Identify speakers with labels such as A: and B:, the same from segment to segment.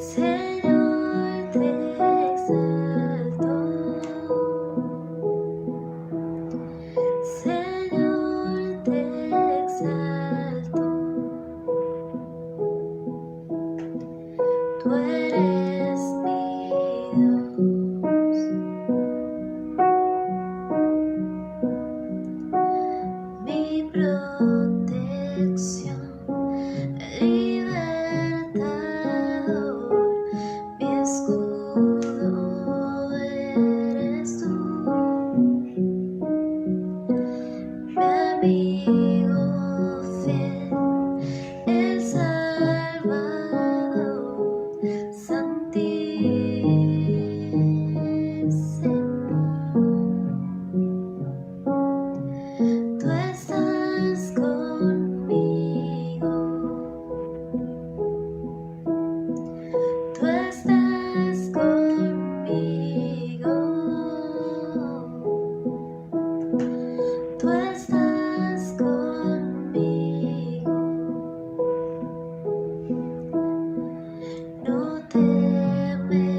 A: Señor, te exalto. Señor, te exalto. Tú eres mi Dios, mi protección, libertador, mi escudo eres tú, mi amigo fiel, el Salvador, Santísimo. Tú estás conmigo, tú estás conmigo, tú estás conmigo, no temeré.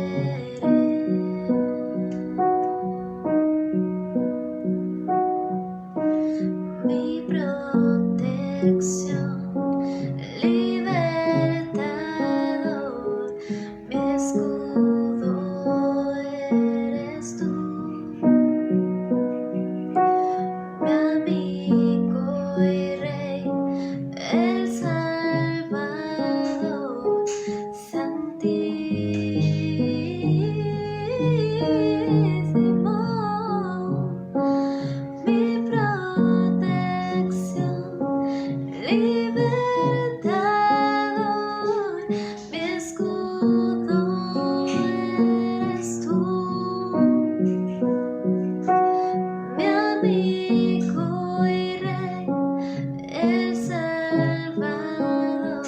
A: Mi protección, libertador, mi escudo eres tú, mi amigo y rey, el Salvador, Santísimo. Mi protección, libertador, mi escudo eres tú, mi amigo y rey, el Salvador,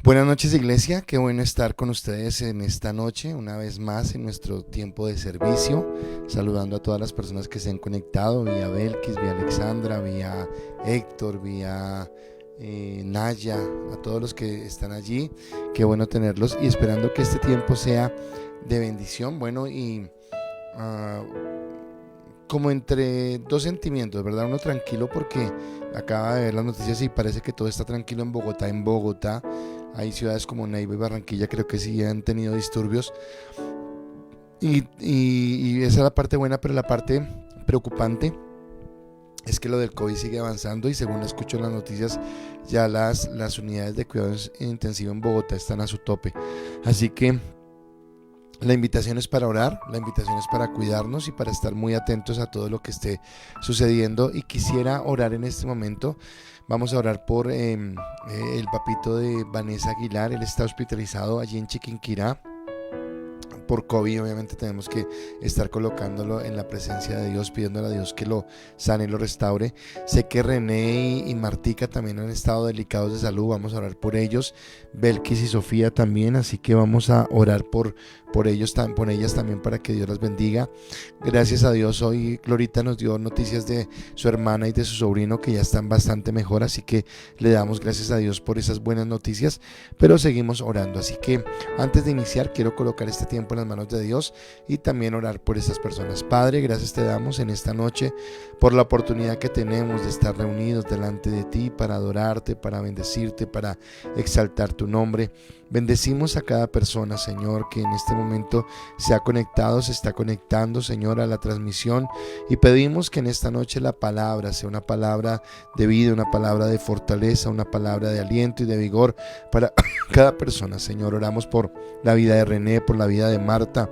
B: Buenas noches, iglesia, qué bueno estar con ustedes en esta noche, una vez más en nuestro tiempo de servicio, saludando a todas las personas que se han conectado, vía Belkis, vía Alexandra, vía Héctor, vía Naya, a todos los que están allí, qué bueno tenerlos y esperando que este tiempo sea de bendición, bueno, y como entre dos sentimientos, ¿verdad? Uno tranquilo porque acaba de ver las noticias y parece que todo está tranquilo en Bogotá. En Bogotá hay ciudades como Neiva y Barranquilla, creo que sí han tenido disturbios. Y esa es la parte buena, pero la parte preocupante es que lo del COVID sigue avanzando y según escucho en las noticias ya las unidades de cuidados intensivos en Bogotá están a su tope. Así que la invitación es para orar, la invitación es para cuidarnos y para estar muy atentos a todo lo que esté sucediendo. Y quisiera orar en este momento. Vamos a orar por el papito de Vanessa Aguilar. Él está hospitalizado allí en Chiquinquirá por COVID. Obviamente tenemos que estar colocándolo en la presencia de Dios, pidiéndole a Dios que lo sane y lo restaure. Sé que René y Martica también han estado delicados de salud, vamos a orar por ellos. Belkis y Sofía también, así que vamos a orar por ellos, por ellas también, para que Dios las bendiga. Gracias a Dios, hoy Glorita nos dio noticias de su hermana y de su sobrino que ya están bastante mejor, así que le damos gracias a Dios por esas buenas noticias, pero seguimos orando. Así que antes de iniciar quiero colocar este tiempo en las manos de Dios y también orar por estas personas. Padre, gracias te damos en esta noche por la oportunidad que tenemos de estar reunidos delante de ti para adorarte, para bendecirte, para exaltar tu nombre. Bendecimos a cada persona, Señor, que en este momento se ha conectado, se está conectando, Señor, a la transmisión, y pedimos que en esta noche la palabra sea una palabra de vida, una palabra de fortaleza, una palabra de aliento y de vigor para cada persona, Señor. Oramos por la vida de René, por la vida de Marta.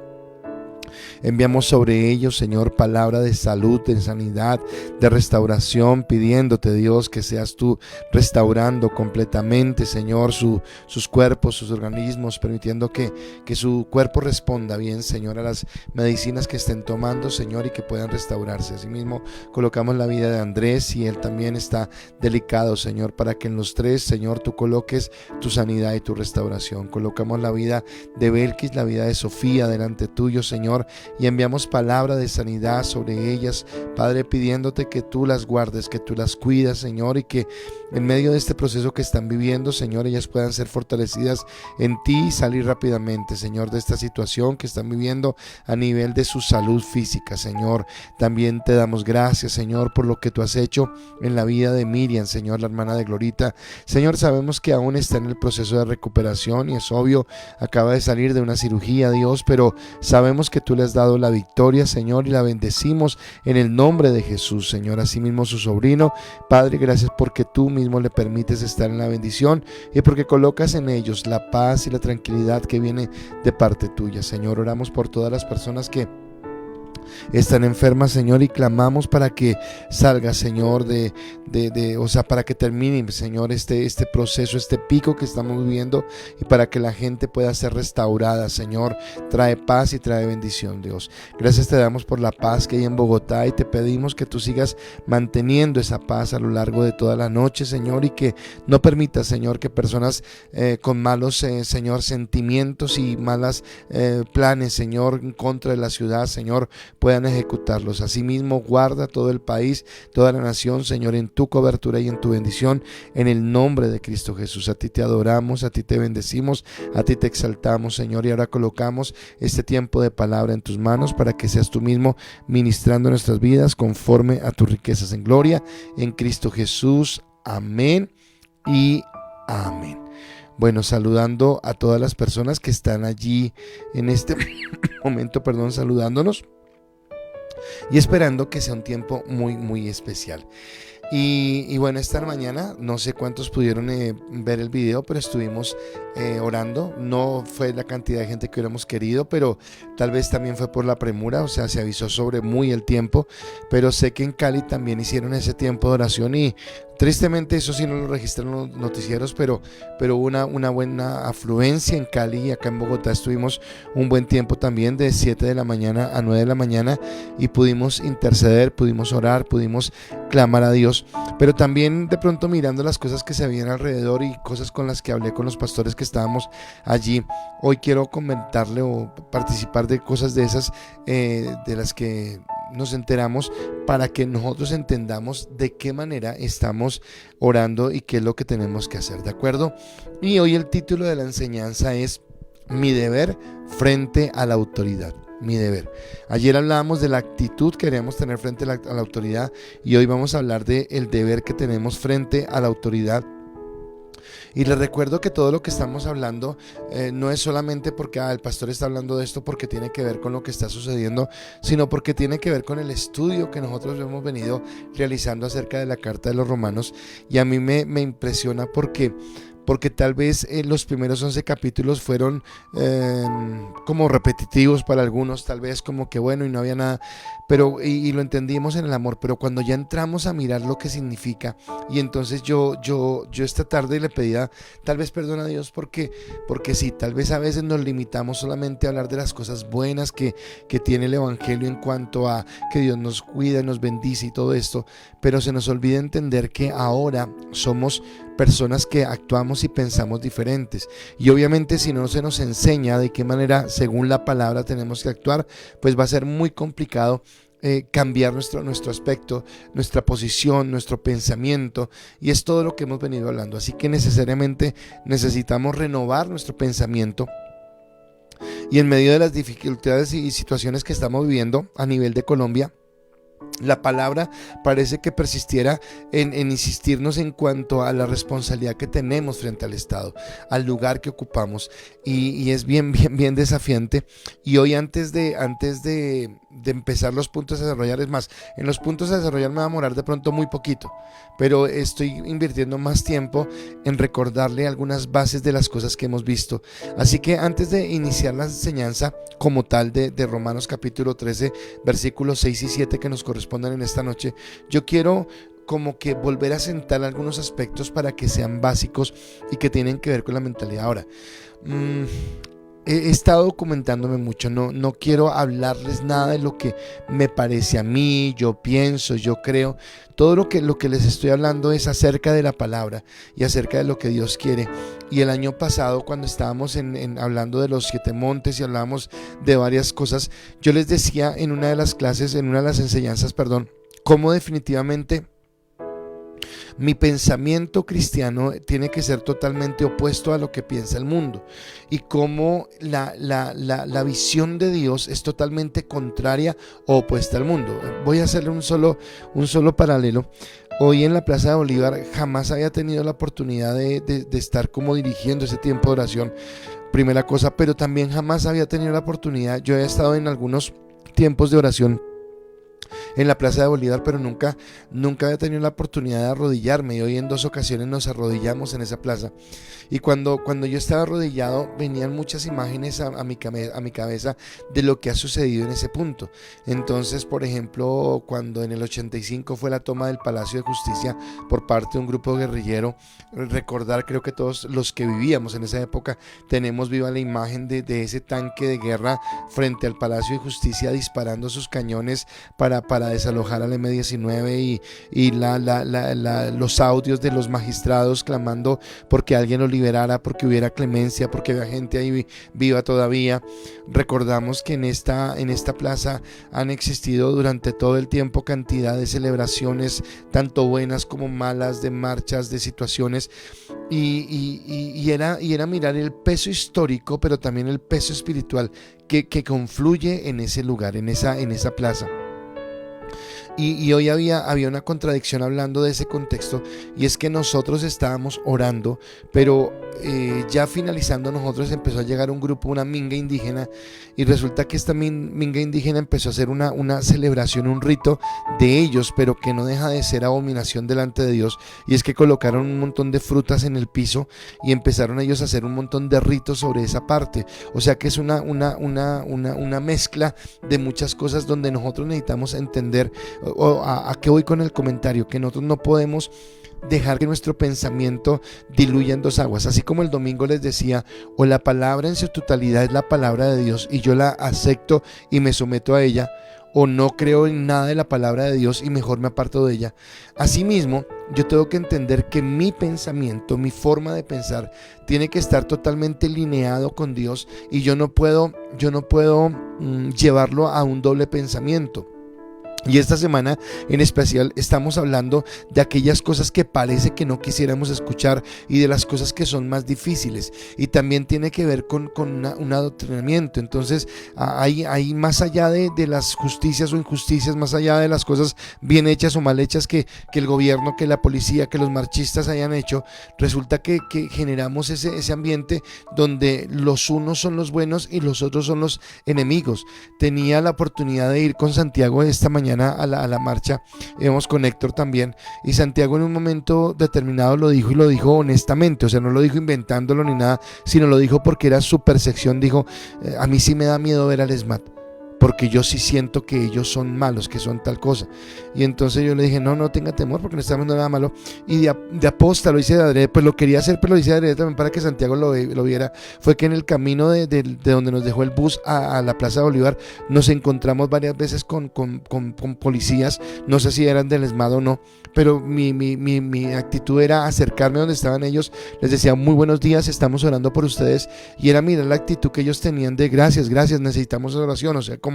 B: Enviamos sobre ellos, Señor, palabra de salud, de sanidad, de restauración, pidiéndote, Dios, que seas tú restaurando completamente, Señor, sus cuerpos, sus organismos, permitiendo que su cuerpo responda bien, Señor, a las medicinas que estén tomando, Señor, y que puedan restaurarse. Asimismo, colocamos la vida de Andrés, y él también está delicado, Señor, para que en los tres, Señor, tú coloques tu sanidad y tu restauración. Colocamos la vida de Belkis, la vida de Sofía delante tuyo, Señor, y enviamos palabra de sanidad sobre ellas, Padre, pidiéndote que tú las guardes, que tú las cuidas, Señor, y que en medio de este proceso que están viviendo, Señor, ellas puedan ser fortalecidas en ti y salir rápidamente, Señor, de esta situación que están viviendo a nivel de su salud física, Señor. También te damos gracias, Señor, por lo que tú has hecho en la vida de Miriam, Señor, la hermana de Glorita. Señor, sabemos que aún está en el proceso de recuperación y es obvio, acaba de salir de una cirugía, Dios, pero sabemos que tú le has dado la victoria, Señor, y la bendecimos en el nombre de Jesús, Señor. Asimismo su sobrino, Padre, gracias porque tú mismo le permites estar en la bendición y porque colocas en ellos la paz y la tranquilidad que viene de parte tuya, Señor. Oramos por todas las personas que están enfermas, Señor, y clamamos para que salga, Señor, para que termine, Señor, este proceso, este pico que estamos viviendo, y para que la gente pueda ser restaurada, Señor. Trae paz y trae bendición, Dios. Gracias te damos por la paz que hay en Bogotá, y te pedimos que tú sigas manteniendo esa paz a lo largo de toda la noche, Señor, y que no permitas, Señor, que personas con malos, Señor, sentimientos y malas planes, Señor, en contra de la ciudad, Señor, puedan ejecutarlos. Asimismo, guarda todo el país, toda la nación, Señor, en tu cobertura y en tu bendición, en el nombre de Cristo Jesús. A ti te adoramos, a ti te bendecimos, a ti te exaltamos, Señor, y ahora colocamos este tiempo de palabra en tus manos para que seas tú mismo ministrando nuestras vidas conforme a tus riquezas en gloria, en Cristo Jesús. Amén y amén. Bueno, saludando a todas las personas que están allí en este momento, saludándonos y esperando que sea un tiempo muy, muy especial. Y bueno, esta mañana, no sé cuántos pudieron ver el video, pero estuvimos orando. No fue la cantidad de gente que hubiéramos querido, pero tal vez también fue por la premura, o sea, se avisó sobre muy el tiempo, pero sé que en Cali también hicieron ese tiempo de oración, y tristemente eso sí no lo registraron los noticieros, pero hubo una buena afluencia en Cali, y acá en Bogotá estuvimos un buen tiempo también, de 7 de la mañana a 9 de la mañana, y pudimos interceder, pudimos orar, pudimos clamar a Dios, pero también de pronto mirando las cosas que se habían alrededor y cosas con las que hablé con los pastores que estábamos allí. Hoy quiero comentarle o participar de cosas de esas de las que nos enteramos, para que nosotros entendamos de qué manera estamos orando y qué es lo que tenemos que hacer, ¿de acuerdo? Y hoy el título de la enseñanza es Mi deber frente a la autoridad. Mi deber. Ayer hablábamos de la actitud que queremos tener frente a la autoridad, y hoy vamos a hablar de el deber que tenemos frente a la autoridad. Y les recuerdo que todo lo que estamos hablando no es solamente porque el pastor está hablando de esto porque tiene que ver con lo que está sucediendo, sino porque tiene que ver con el estudio que nosotros hemos venido realizando acerca de la carta de los Romanos. Y a mí me impresiona porque tal vez los primeros 11 capítulos fueron como repetitivos para algunos, tal vez como que bueno y no había nada, pero y lo entendimos en el amor, pero cuando ya entramos a mirar lo que significa, y entonces yo esta tarde le pedía tal vez perdón a Dios porque sí, tal vez a veces nos limitamos solamente a hablar de las cosas buenas que tiene el evangelio en cuanto a que Dios nos cuida, nos bendice y todo esto, pero se nos olvida entender que ahora somos personas que actuamos y pensamos diferentes, y obviamente si no se nos enseña de qué manera según la palabra tenemos que actuar, pues va a ser muy complicado cambiar nuestro aspecto, nuestra posición, nuestro pensamiento, y es todo lo que hemos venido hablando. Así que necesariamente necesitamos renovar nuestro pensamiento Y en medio de las dificultades y situaciones que estamos viviendo a nivel de Colombia, la palabra parece que persistiera en insistirnos en cuanto a la responsabilidad que tenemos frente al Estado, al lugar que ocupamos, y es bien desafiante. Y hoy antes de empezar los puntos a desarrollar, es más, en los puntos a desarrollar me va a demorar de pronto muy poquito, pero estoy invirtiendo más tiempo en recordarle algunas bases de las cosas que hemos visto. Así que antes de iniciar la enseñanza como tal de Romanos capítulo 13, versículos 6 y 7 que nos corresponden en esta noche, yo quiero como que volver a sentar algunos aspectos para que sean básicos y que tienen que ver con la mentalidad. Ahora, he estado documentándome mucho, no quiero hablarles nada de lo que me parece a mí, yo pienso, yo creo. Todo lo que les estoy hablando es acerca de la palabra y acerca de lo que Dios quiere. Y el año pasado, cuando estábamos hablando de los 7 montes y hablábamos de varias cosas, yo les decía en una de las clases, en una de las enseñanzas, cómo definitivamente mi pensamiento cristiano tiene que ser totalmente opuesto a lo que piensa el mundo, y cómo la visión de Dios es totalmente contraria o opuesta al mundo. Voy a hacerle un solo paralelo. Hoy en la Plaza de Bolívar jamás había tenido la oportunidad de estar como dirigiendo ese tiempo de oración, primera cosa, pero también jamás había tenido la oportunidad. Yo he estado en algunos tiempos de oración en la Plaza de Bolívar, pero nunca había tenido la oportunidad de arrodillarme, y hoy en 2 ocasiones nos arrodillamos en esa plaza. Y cuando yo estaba arrodillado, venían muchas imágenes a mi cabeza de lo que ha sucedido en ese punto. Entonces, por ejemplo, cuando en el 85 fue la toma del Palacio de Justicia por parte de un grupo guerrillero, recordar, creo que todos los que vivíamos en esa época tenemos viva la imagen de ese tanque de guerra frente al Palacio de Justicia disparando sus cañones para desalojar al M-19, y los audios de los magistrados clamando porque alguien lo liberara, porque hubiera clemencia, porque había gente ahí viva todavía. Recordamos que en esta plaza han existido durante todo el tiempo cantidad de celebraciones, tanto buenas como malas, de marchas, de situaciones, y era mirar el peso histórico, pero también el peso espiritual que confluye en ese lugar, en esa plaza. Y hoy había una contradicción hablando de ese contexto, y es que nosotros estábamos orando, pero ya finalizando nosotros empezó a llegar un grupo, una minga indígena, y resulta que esta minga indígena empezó a hacer una celebración, un rito de ellos, pero que no deja de ser abominación delante de Dios, y es que colocaron un montón de frutas en el piso y empezaron ellos a hacer un montón de ritos sobre esa parte. O sea que es una mezcla de muchas cosas donde nosotros necesitamos entender. ¿A qué voy con el comentario? Que nosotros no podemos dejar que nuestro pensamiento diluya en 2 aguas. Así como el domingo les decía, o la palabra en su totalidad es la palabra de Dios y yo la acepto y me someto a ella, o no creo en nada de la palabra de Dios y mejor me aparto de ella. Asimismo, yo tengo que entender que mi pensamiento, mi forma de pensar tiene que estar totalmente lineado con Dios, y yo no puedo llevarlo a un doble pensamiento. Y esta semana en especial estamos hablando de aquellas cosas que parece que no quisiéramos escuchar y de las cosas que son más difíciles, y también tiene que ver con un adoctrinamiento. Entonces hay más allá de las justicias o injusticias, más allá de las cosas bien hechas o mal hechas que el gobierno, que la policía, que los marchistas hayan hecho, resulta que generamos ese ambiente donde los unos son los buenos y los otros son los enemigos. Tenía la oportunidad de ir con Santiago esta mañana a la marcha, íbamos con Héctor también, y Santiago en un momento determinado lo dijo, y lo dijo honestamente, o sea, no lo dijo inventándolo ni nada, sino lo dijo porque era su percepción. Dijo, a mí sí me da miedo ver al ESMAD, porque yo sí siento que ellos son malos, que son tal cosa. Y entonces yo le dije, no tenga temor, porque no estamos haciendo nada malo. Y de aposta lo hice de adrede, pues lo quería hacer, pero lo hice de adrede también para que Santiago lo viera. Fue que en el camino de donde nos dejó el bus a la Plaza de Bolívar, nos encontramos varias veces con policías, no sé si eran del ESMAD o no, pero mi actitud era acercarme donde estaban ellos, les decía, muy buenos días, estamos orando por ustedes, y era mirar la actitud que ellos tenían de gracias, necesitamos oración, o sea, como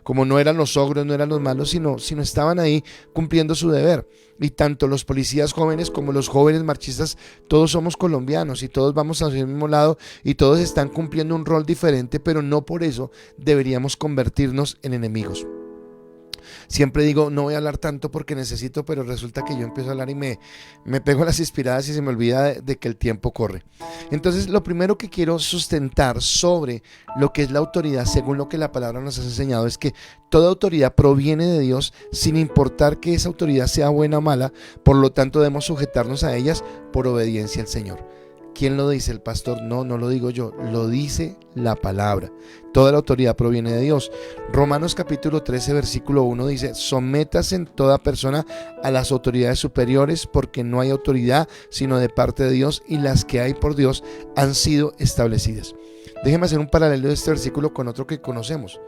B: como no eran los ogros, no eran los malos, sino estaban ahí cumpliendo su deber. Y tanto los policías jóvenes como los jóvenes marchistas, todos somos colombianos y todos vamos hacia el mismo lado y todos están cumpliendo un rol diferente, pero no por eso deberíamos convertirnos en enemigos. Siempre digo, no voy a hablar tanto porque necesito, pero resulta que yo empiezo a hablar y me pego las inspiradas y se me olvida de que el tiempo corre. Entonces, lo primero que quiero sustentar sobre lo que es la autoridad, según lo que la palabra nos ha enseñado, es que toda autoridad proviene de Dios, sin importar que esa autoridad sea buena o mala. Por lo tanto, debemos sujetarnos a ellas por obediencia al Señor. ¿Quién lo dice? ¿El pastor? No, no lo digo yo, lo dice la palabra. Toda la autoridad proviene de Dios. Romanos capítulo 13 versículo 1 dice: sométase en toda persona a las autoridades superiores, porque no hay autoridad sino de parte de Dios, y las que hay por Dios han sido establecidas. Déjeme hacer un paralelo de este versículo con otro que conocemos.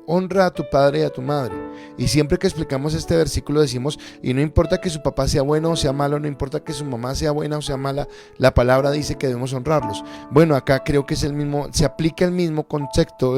B: Honra a tu padre y a tu madre. Y siempre que explicamos este versículo decimos, y no importa que su papá sea bueno o sea malo, no importa que su mamá sea buena o sea mala, la palabra dice que debemos honrarlos. Bueno, acá creo que es el mismo, se aplica el mismo concepto.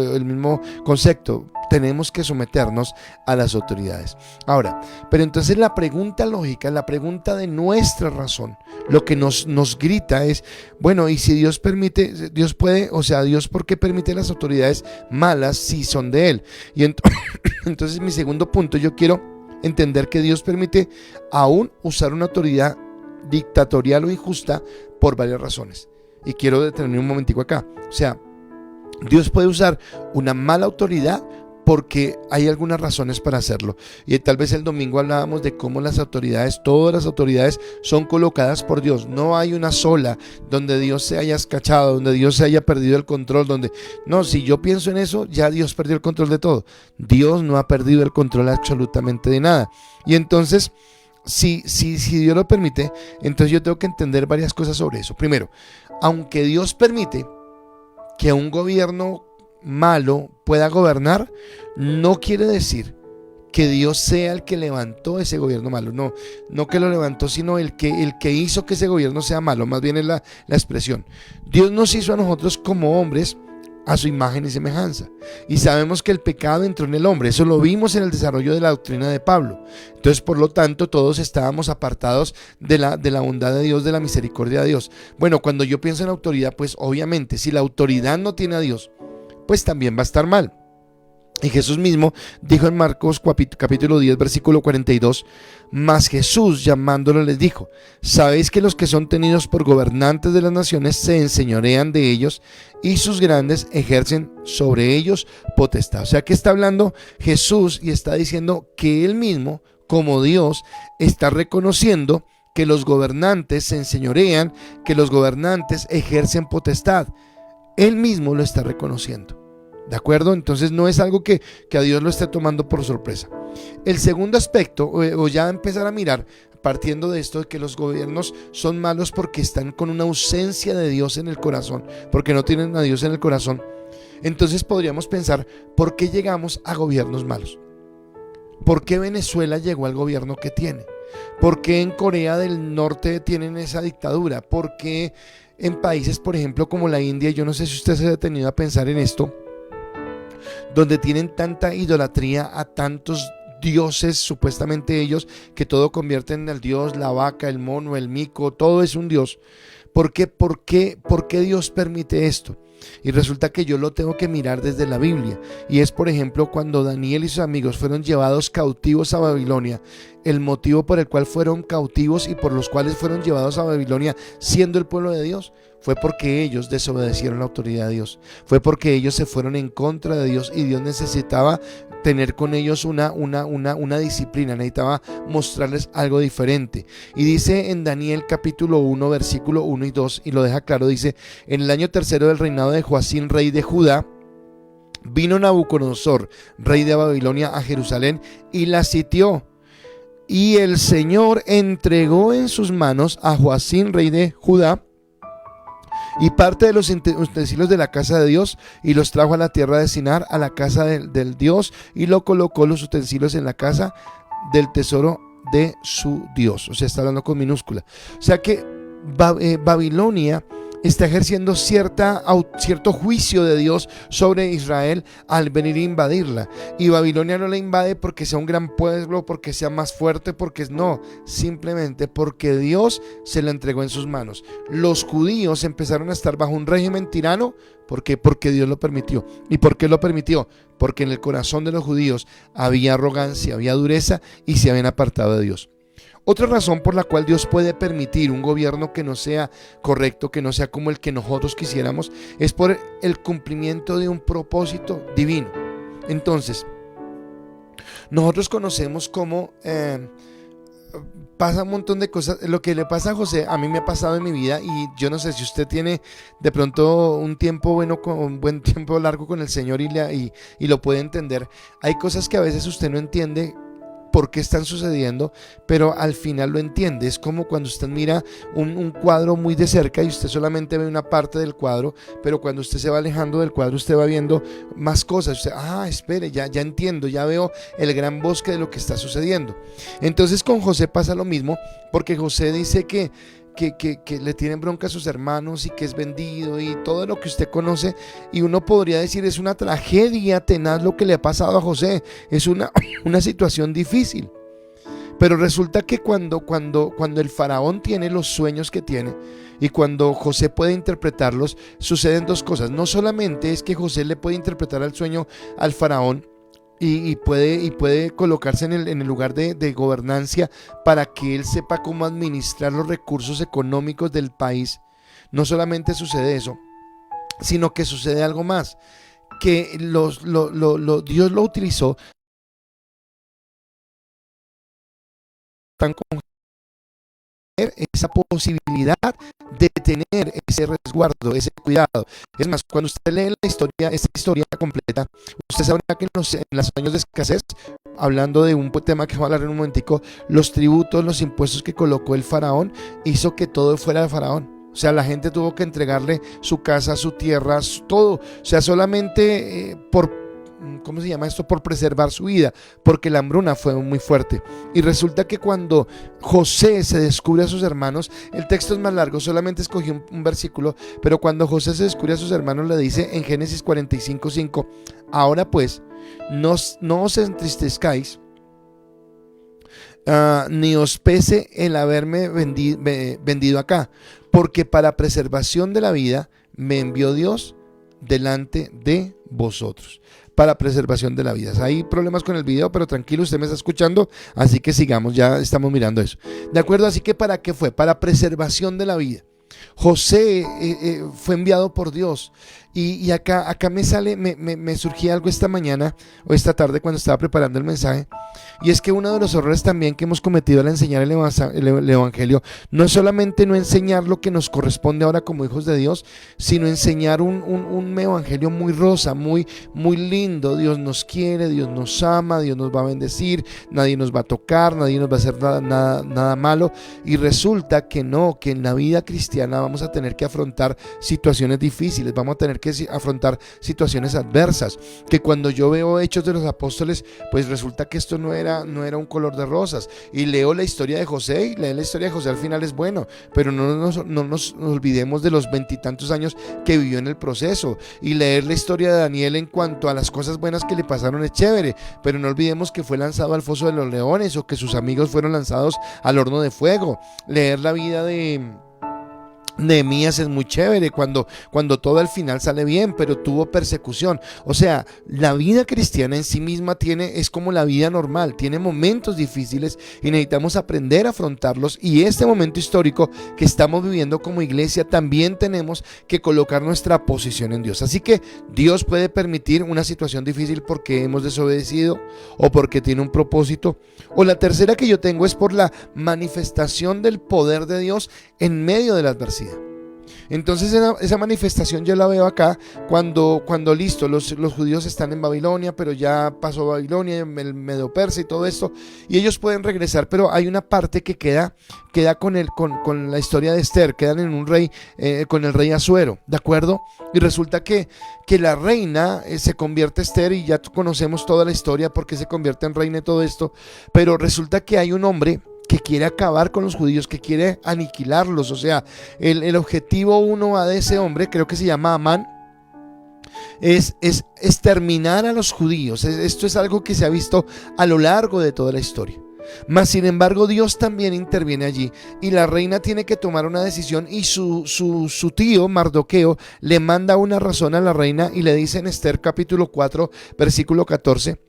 B: Tenemos que someternos a las autoridades. Ahora, pero entonces la pregunta lógica, la pregunta de nuestra razón, lo que nos grita es, bueno, y si Dios permite, Dios puede, o sea, Dios, ¿por qué permite las autoridades malas si son de Él? Y entonces mi segundo punto, yo quiero entender que Dios permite aún usar una autoridad dictatorial o injusta por varias razones. Y quiero detenerme un momentico acá. O sea, Dios puede usar una mala autoridad porque hay algunas razones para hacerlo. Y tal vez el domingo hablábamos de cómo las autoridades, todas las autoridades son colocadas por Dios. No hay una sola donde Dios se haya escachado, donde Dios se haya perdido el control, no, si yo pienso en eso, ya Dios perdió el control de todo. Dios no ha perdido el control absolutamente de nada. Y entonces, si Dios lo permite, entonces yo tengo que entender varias cosas sobre eso. Primero, aunque Dios permite que un gobierno malo pueda gobernar, no quiere decir que Dios sea el que levantó ese gobierno malo. No que lo levantó, sino el que hizo que ese gobierno sea malo. Más bien es la expresión. Dios nos hizo a nosotros como hombres a su imagen y semejanza, y sabemos que el pecado entró en el hombre. Eso lo vimos en el desarrollo de la doctrina de Pablo. Entonces, por lo tanto, todos estábamos apartados de la bondad de Dios, de la misericordia de Dios. Bueno, cuando yo pienso en autoridad, pues obviamente si la autoridad no tiene a Dios, pues también va a estar mal. Y Jesús mismo dijo en Marcos capítulo 10 versículo 42: mas Jesús, llamándolo, les dijo: sabéis que los que son tenidos por gobernantes de las naciones se enseñorean de ellos, y sus grandes ejercen sobre ellos potestad. O sea, que está hablando Jesús y está diciendo que él mismo, como Dios, está reconociendo que los gobernantes se enseñorean, que los gobernantes ejercen potestad. Él mismo lo está reconociendo. ¿De acuerdo? Entonces no es algo que a Dios lo esté tomando por sorpresa. El segundo aspecto, o ya empezar a mirar, partiendo de esto, de que los gobiernos son malos porque están con una ausencia de Dios en el corazón, porque no tienen a Dios en el corazón. Entonces podríamos pensar, ¿por qué llegamos a gobiernos malos? ¿Por qué Venezuela llegó al gobierno que tiene? ¿Por qué en Corea del Norte tienen esa dictadura? ¿Por qué en países, por ejemplo, como la India, yo no sé si usted se ha detenido a pensar en esto, donde tienen tanta idolatría a tantos dioses, supuestamente ellos, que todo convierten en el dios, la vaca, el mono, el mico, todo es un dios? ¿Por qué Dios permite esto? Y resulta que yo lo tengo que mirar desde la Biblia. Y es, por ejemplo, cuando Daniel y sus amigos fueron llevados cautivos a Babilonia. El motivo por el cual fueron cautivos y por los cuales fueron llevados a Babilonia, siendo el pueblo de Dios, fue porque ellos desobedecieron la autoridad de Dios. Fue porque ellos se fueron en contra de Dios, y Dios necesitaba tener con ellos una disciplina, necesitaba mostrarles algo diferente. Y dice en Daniel capítulo 1 versículo 1 y 2, y lo deja claro, dice: en el año tercero del reinado de Joacín, rey de Judá, vino Nabucodonosor, rey de Babilonia, a Jerusalén y la sitió. Y el Señor entregó en sus manos a Joacín, rey de Judá, y parte de los utensilios de la casa de Dios, y los trajo a la tierra de Sinar, a la casa del Dios, y lo colocó los utensilios en la casa del tesoro de su Dios. O sea, está hablando con minúscula. O sea que Babilonia está ejerciendo cierto juicio de Dios sobre Israel al venir a invadirla. Y Babilonia no la invade porque sea un gran pueblo, porque sea más fuerte, no, simplemente porque Dios se la entregó en sus manos. Los judíos empezaron a estar bajo un régimen tirano porque Dios lo permitió. ¿Y por qué lo permitió? Porque en el corazón de los judíos había arrogancia, había dureza y se habían apartado de Dios. Otra razón por la cual Dios puede permitir un gobierno que no sea correcto, que no sea como el que nosotros quisiéramos, es por el cumplimiento de un propósito divino. Entonces, nosotros conocemos cómo pasa un montón de cosas. Lo que le pasa a José, a mí me ha pasado en mi vida, y yo no sé si usted tiene de pronto un tiempo bueno, un buen tiempo largo con el Señor y lo puede entender. Hay cosas que a veces usted no entiende por qué están sucediendo, pero al final lo entiende. Es como cuando usted mira un cuadro muy de cerca y usted solamente ve una parte del cuadro, pero cuando usted se va alejando del cuadro, usted va viendo más cosas. Usted, espere, ya entiendo, ya veo el gran bosque de lo que está sucediendo. Entonces con José pasa lo mismo, porque José dice que le tienen bronca a sus hermanos y que es vendido y todo lo que usted conoce, y uno podría decir es una tragedia tenaz lo que le ha pasado a José, es una situación difícil. Pero resulta que cuando el faraón tiene los sueños que tiene y cuando José puede interpretarlos, suceden dos cosas. No solamente es que José le puede interpretar el sueño al faraón y puede colocarse en el lugar de gobernancia para que él sepa cómo administrar los recursos económicos del país. No solamente sucede eso, sino que sucede algo más, que Dios lo utilizó tan con esa posibilidad de tener ese resguardo, ese cuidado. Es más, cuando usted lee esta historia completa, usted sabrá que en los años de escasez, hablando de un tema que voy a hablar en un momentico, los tributos, los impuestos que colocó el faraón, hizo que todo fuera de faraón. O sea, la gente tuvo que entregarle su casa, su tierra, todo. O sea, solamente ¿cómo se llama esto? Por preservar su vida, porque la hambruna fue muy fuerte. Y resulta que cuando José se descubre a sus hermanos, el texto es más largo, solamente escogí un versículo, pero cuando José se descubre a sus hermanos, le dice en Génesis 45:5: ahora pues, no os entristezcáis, ni os pese el haberme vendido acá, porque para preservación de la vida me envió Dios delante de vosotros. Para preservación de la vida. Hay problemas con el video, pero tranquilo, usted me está escuchando, así que sigamos, ya estamos mirando eso. ¿De acuerdo? Así que ¿para qué fue? Para preservación de la vida. José fue enviado por Dios. Y acá me surgía algo esta mañana o esta tarde cuando estaba preparando el mensaje, y es que uno de los errores también que hemos cometido al enseñar el evangelio no es solamente no enseñar lo que nos corresponde ahora como hijos de Dios, sino enseñar un evangelio muy rosa, muy lindo. Dios nos quiere, Dios nos ama, Dios nos va a bendecir, nadie nos va a tocar, nadie nos va a hacer nada malo. Y resulta que no, que en la vida cristiana vamos a tener que afrontar situaciones difíciles, vamos a tener que afrontar situaciones adversas, que cuando yo veo Hechos de los Apóstoles, pues resulta que esto no era un color de rosas, y leo la historia de José, al final es bueno, pero no nos olvidemos de los 20 y tantos años que vivió en el proceso, y leer la historia de Daniel en cuanto a las cosas buenas que le pasaron es chévere, pero no olvidemos que fue lanzado al foso de los leones, o que sus amigos fueron lanzados al horno de fuego. Leer la vida de Nehemías es muy chévere cuando todo al final sale bien, pero tuvo persecución. O sea, la vida cristiana en sí misma es como la vida normal, tiene momentos difíciles y necesitamos aprender a afrontarlos, y este momento histórico que estamos viviendo como iglesia también tenemos que colocar nuestra posición en Dios. Así que Dios puede permitir una situación difícil porque hemos desobedecido o porque tiene un propósito. O la tercera que yo tengo es por la manifestación del poder de Dios en medio de la adversidad. Entonces esa manifestación yo la veo acá cuando listo, los judíos están en Babilonia, pero ya pasó Babilonia, el Medo Persa y todo esto, y ellos pueden regresar, pero hay una parte que queda con la historia de Esther, quedan en un rey, con el rey Asuero, ¿de acuerdo? Y resulta que la reina se convierte Esther, y ya conocemos toda la historia porque se convierte en reina y todo esto, pero resulta que hay un hombre que quiere acabar con los judíos, que quiere aniquilarlos. O sea, el objetivo 1A de ese hombre, creo que se llama Amán, es exterminar a los judíos. Esto es algo que se ha visto a lo largo de toda la historia. Mas sin embargo Dios también interviene allí y la reina tiene que tomar una decisión, y su tío Mardoqueo le manda una razón a la reina y le dice en Esther capítulo 4 versículo 14: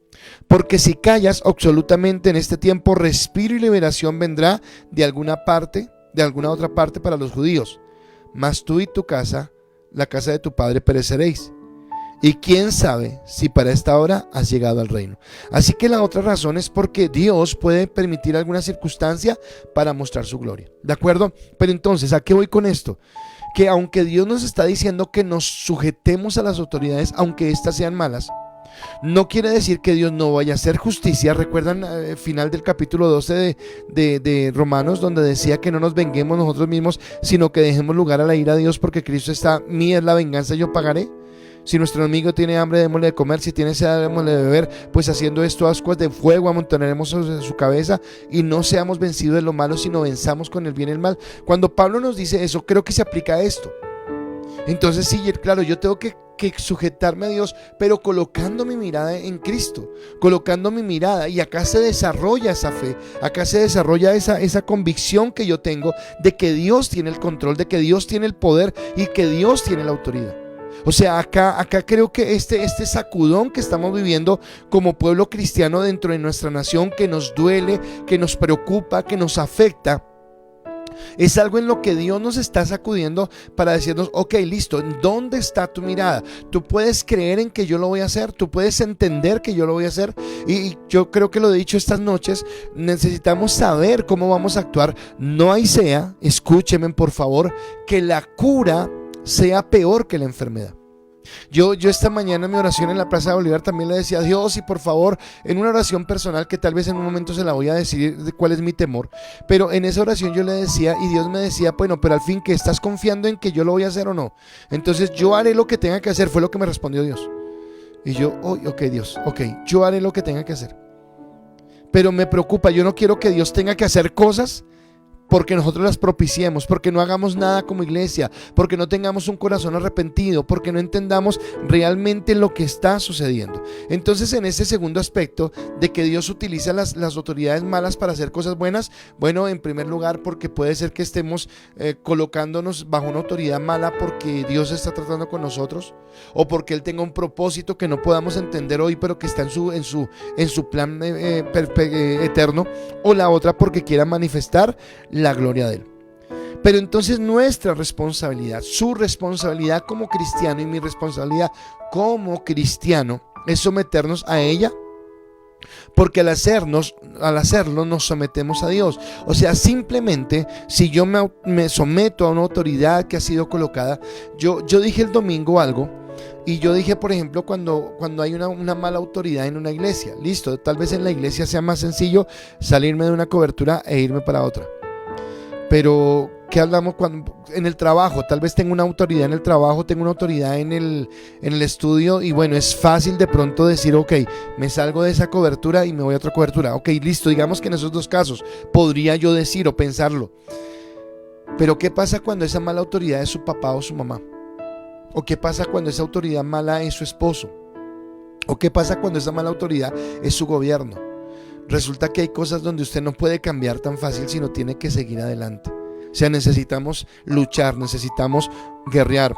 B: porque si callas absolutamente en este tiempo, respiro y liberación vendrá de alguna otra parte para los judíos, mas tú y tu casa, la casa de tu padre, pereceréis. Y quién sabe si para esta hora has llegado al reino. Así que la otra razón es porque Dios puede permitir alguna circunstancia para mostrar su gloria. ¿De acuerdo? Pero entonces, ¿a qué voy con esto? Que aunque Dios nos está diciendo que nos sujetemos a las autoridades, aunque éstas sean malas, no quiere decir que Dios no vaya a hacer justicia. ¿Recuerdan el final del capítulo 12 de Romanos, donde decía que no nos venguemos nosotros mismos, sino que dejemos lugar a la ira de Dios, porque Cristo está: mía es la venganza, yo pagaré? Si nuestro enemigo tiene hambre, démosle de comer; si tiene sed, démosle de beber, pues haciendo esto, ascuas de fuego amontonaremos sobre su cabeza, y no seamos vencidos de lo malo, sino venzamos con el bien el mal. Cuando Pablo nos dice eso, creo que se aplica a esto. Entonces sí, claro, yo tengo que sujetarme a Dios, pero colocando mi mirada en Cristo, colocando mi mirada, y acá se desarrolla esa fe, acá se desarrolla esa convicción que yo tengo de que Dios tiene el control, de que Dios tiene el poder y que Dios tiene la autoridad. O sea, acá creo que este sacudón que estamos viviendo como pueblo cristiano dentro de nuestra nación, que nos duele, que nos preocupa, que nos afecta, es algo en lo que Dios nos está sacudiendo para decirnos: ok, listo, ¿dónde está tu mirada? Tú puedes creer en que yo lo voy a hacer, tú puedes entender que yo lo voy a hacer, y yo creo que lo he dicho estas noches, necesitamos saber cómo vamos a actuar. No hay sea, escúchenme por favor, que la cura sea peor que la enfermedad. Yo esta mañana en mi oración en la Plaza de Bolívar también le decía a Dios, y por favor, en una oración personal que tal vez en un momento se la voy a decir de cuál es mi temor, pero en esa oración yo le decía, y Dios me decía: bueno, pero al fin, ¿que estás confiando en que yo lo voy a hacer o no? Entonces yo haré lo que tenga que hacer, fue lo que me respondió Dios. Y yo, ok Dios, ok, yo haré lo que tenga que hacer. Pero me preocupa, yo no quiero que Dios tenga que hacer cosas porque nosotros las propiciemos, porque no hagamos nada como iglesia, porque no tengamos un corazón arrepentido, porque no entendamos realmente lo que está sucediendo. Entonces, en ese segundo aspecto de que Dios utiliza las autoridades malas para hacer cosas buenas, bueno, en primer lugar porque puede ser que estemos colocándonos bajo una autoridad mala porque Dios está tratando con nosotros, o porque Él tenga un propósito que no podamos entender hoy, pero que está en su plan eterno, o la otra porque quiera manifestar la gloria de Él. Pero entonces nuestra responsabilidad, su responsabilidad como cristiano y mi responsabilidad como cristiano, es someternos a ella, porque al hacerlo nos sometemos a Dios. O sea, simplemente si yo me someto a una autoridad que ha sido colocada, yo dije el domingo algo, y yo dije, por ejemplo, cuando hay una mala autoridad en una iglesia, listo, tal vez en la iglesia sea más sencillo salirme de una cobertura e irme para otra. Pero ¿qué hablamos cuando en el trabajo? Tal vez tengo una autoridad en el trabajo, tengo una autoridad en el estudio, y bueno, es fácil de pronto decir: ok, me salgo de esa cobertura y me voy a otra cobertura. Ok, listo, digamos que en esos dos casos podría yo decir o pensarlo. Pero ¿qué pasa cuando esa mala autoridad es su papá o su mamá? ¿O qué pasa cuando esa autoridad mala es su esposo? ¿O qué pasa cuando esa mala autoridad es su gobierno? Resulta que hay cosas donde usted no puede cambiar tan fácil, sino tiene que seguir adelante. O sea, necesitamos luchar, necesitamos guerrear.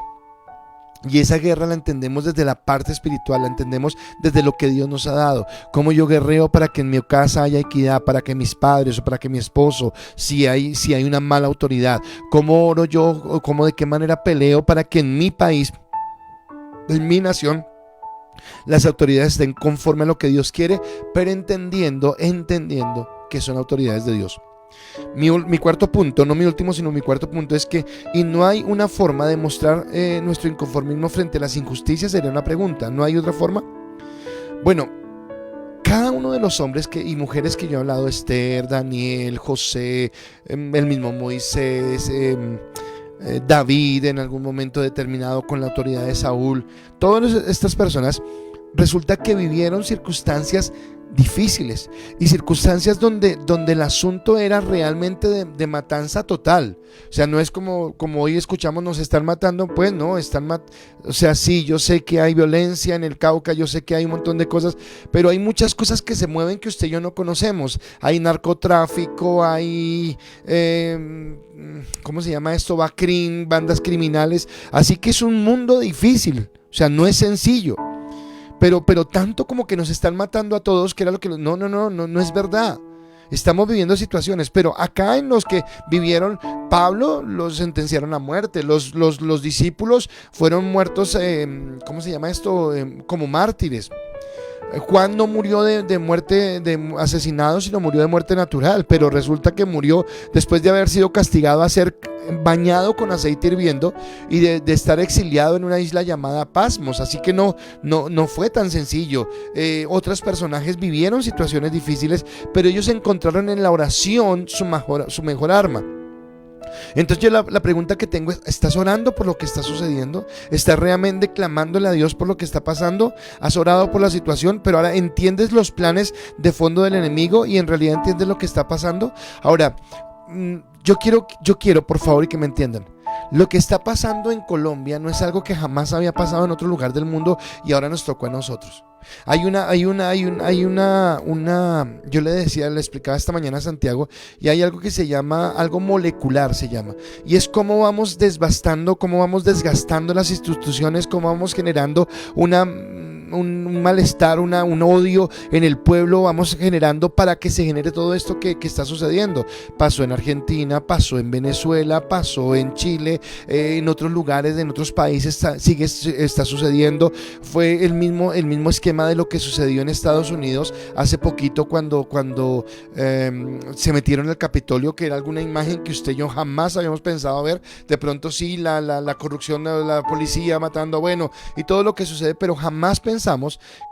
B: Y esa guerra la entendemos desde la parte espiritual, la entendemos desde lo que Dios nos ha dado. Cómo yo guerreo para que en mi casa haya equidad, para que mis padres o para que mi esposo, si hay una mala autoridad. Cómo oro yo, o cómo, de qué manera peleo para que en mi país, en mi nación, las autoridades estén conforme a lo que Dios quiere, pero entendiendo que son autoridades de Dios. Mi cuarto punto, no mi último sino mi cuarto punto, es que y no hay una forma de mostrar nuestro inconformismo frente a las injusticias. Sería una pregunta, ¿no hay otra forma? Bueno, cada uno de los hombres y mujeres que yo he hablado, Esther, Daniel, José, el mismo Moisés, David en algún momento determinado con la autoridad de Saúl, todas estas personas resulta que vivieron circunstancias difíciles y circunstancias donde el asunto era realmente de matanza total. O sea, no es como hoy escuchamos, nos están matando, pues no, o sea, sí, yo sé que hay violencia en el Cauca, yo sé que hay un montón de cosas, pero hay muchas cosas que se mueven que usted y yo no conocemos. Hay narcotráfico, hay ¿cómo se llama esto? Bandas criminales, así que es un mundo difícil, o sea, no es sencillo. Pero tanto como que nos están matando a todos, que era lo que... No es verdad. Estamos viviendo situaciones, pero acá en los que vivieron, Pablo los sentenciaron a muerte, los discípulos fueron muertos, ¿cómo se llama esto? Como mártires. Juan no murió de muerte de asesinado, sino murió de muerte natural, pero resulta que murió después de haber sido castigado a ser bañado con aceite hirviendo y de estar exiliado en una isla llamada Pasmos. Así que no fue tan sencillo. Otros personajes vivieron situaciones difíciles, pero ellos encontraron en la oración su mejor arma. Entonces yo la pregunta que tengo es: ¿estás orando por lo que está sucediendo? ¿Estás realmente clamándole a Dios por lo que está pasando? ¿Has orado por la situación, pero ahora entiendes los planes de fondo del enemigo y en realidad entiendes lo que está pasando? Ahora, yo quiero por favor y que me entiendan. Lo que está pasando en Colombia no es algo que jamás había pasado en otro lugar del mundo y ahora nos tocó a nosotros. Yo le explicaba esta mañana a Santiago, y hay algo que se llama, algo molecular se llama, y es cómo vamos desgastando las instituciones, cómo vamos generando un malestar, un odio en el pueblo, vamos generando para que se genere todo esto que está sucediendo. Pasó en Argentina, pasó en Venezuela, pasó en Chile, en otros lugares, en otros países está sucediendo. Fue el mismo esquema de lo que sucedió en Estados Unidos hace poquito cuando se metieron al Capitolio, que era alguna imagen que usted y yo jamás habíamos pensado ver. De pronto sí, la corrupción, la policía matando, bueno, y todo lo que sucede, pero jamás pensamos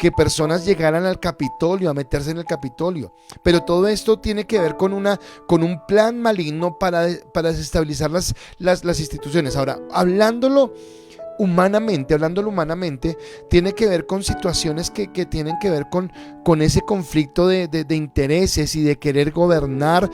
B: que personas llegaran al Capitolio, a meterse en el Capitolio. Pero todo esto tiene que ver con un plan maligno para desestabilizar las instituciones. Ahora, hablándolo humanamente, tiene que ver con situaciones que tienen que ver con ese conflicto de intereses y de querer gobernar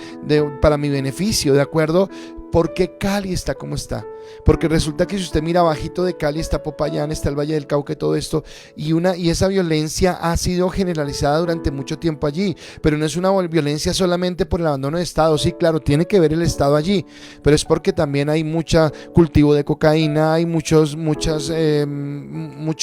B: para mi beneficio, ¿de acuerdo? ¿Por qué Cali está como está? Porque resulta que si usted mira abajito de Cali está Popayán, está el Valle del Cauca y todo esto, y esa violencia ha sido generalizada durante mucho tiempo allí, pero no es una violencia solamente por el abandono de Estado. Sí, claro, tiene que ver el Estado allí, pero es porque también hay mucho cultivo de cocaína, hay mucho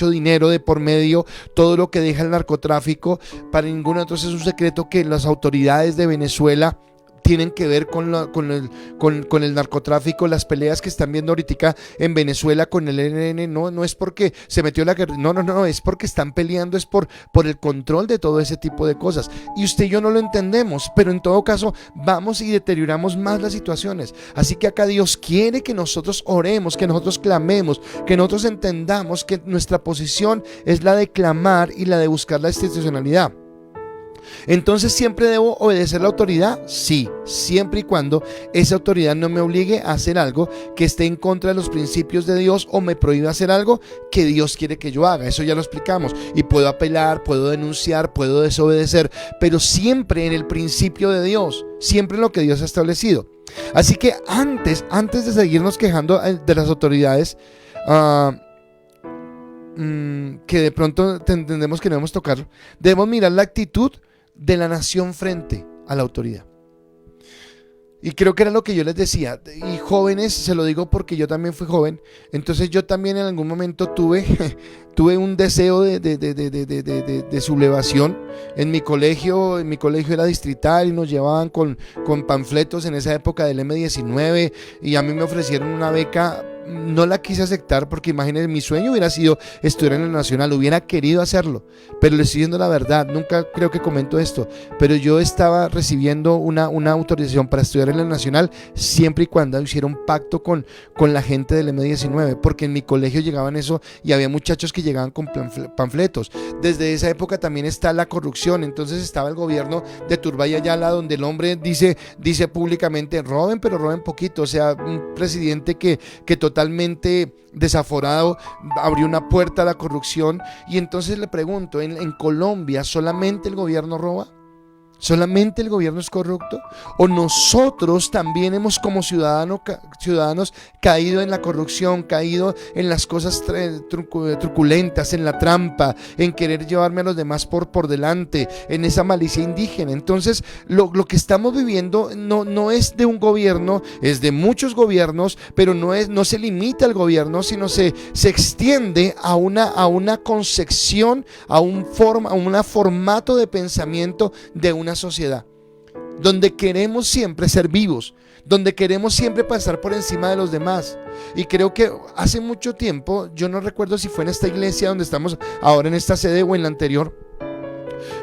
B: dinero de por medio, todo lo que deja el narcotráfico. Para ninguno, entonces es un secreto que las autoridades de Venezuela tienen que ver con el narcotráfico. Las peleas que están viendo ahorita en Venezuela con el ELN no es porque se metió la guerra, no, es porque están peleando, es por el control de todo ese tipo de cosas, y usted y yo no lo entendemos, pero en todo caso vamos y deterioramos más las situaciones. Así que acá Dios quiere que nosotros oremos, que nosotros clamemos, que nosotros entendamos que nuestra posición es la de clamar y la de buscar la institucionalidad. Entonces, ¿siempre debo obedecer la autoridad? Sí, siempre y cuando esa autoridad no me obligue a hacer algo que esté en contra de los principios de Dios o me prohíba hacer algo que Dios quiere que yo haga. Eso ya lo explicamos. Y puedo apelar, puedo denunciar, puedo desobedecer, pero siempre en el principio de Dios, siempre en lo que Dios ha establecido. Así que antes de seguirnos quejando de las autoridades, que de pronto entendemos que no debemos tocarlo, debemos mirar la actitud de la nación frente a la autoridad. Y creo que era lo que yo les decía. Y jóvenes, se lo digo porque yo también fui joven. Entonces yo también en algún momento tuve un deseo de sublevación. En mi colegio era distrital y nos llevaban con panfletos en esa época del M19, y a mí me ofrecieron una beca. No la quise aceptar porque imagínense, mi sueño hubiera sido estudiar en la Nacional, hubiera querido hacerlo, pero le estoy diciendo la verdad, nunca creo que comento esto, pero yo estaba recibiendo una autorización para estudiar en la Nacional siempre y cuando hiciera un pacto con la gente del M19, porque en mi colegio llegaban eso y había muchachos que llegaban con panfletos. Desde esa época también está la corrupción. Entonces estaba el gobierno de Turbay Ayala, donde el hombre dice públicamente: roben, pero roben poquito. O sea, un presidente que totalmente desaforado, abrió una puerta a la corrupción. Y entonces le pregunto, ¿en Colombia solamente el gobierno roba? ¿Solamente el gobierno es corrupto? ¿O nosotros también hemos como ciudadanos caído en la corrupción, caído en las cosas truculentas, en la trampa, en querer llevarme a los demás por delante, en esa malicia indígena? Entonces lo que estamos viviendo no es de un gobierno, es de muchos gobiernos, pero no se limita al gobierno, sino se extiende a una concepción, a un formato de pensamiento de una sociedad donde queremos siempre ser vivos, donde queremos siempre pasar por encima de los demás. Y creo que hace mucho tiempo, yo no recuerdo si fue en esta iglesia donde estamos ahora, en esta sede, o en la anterior,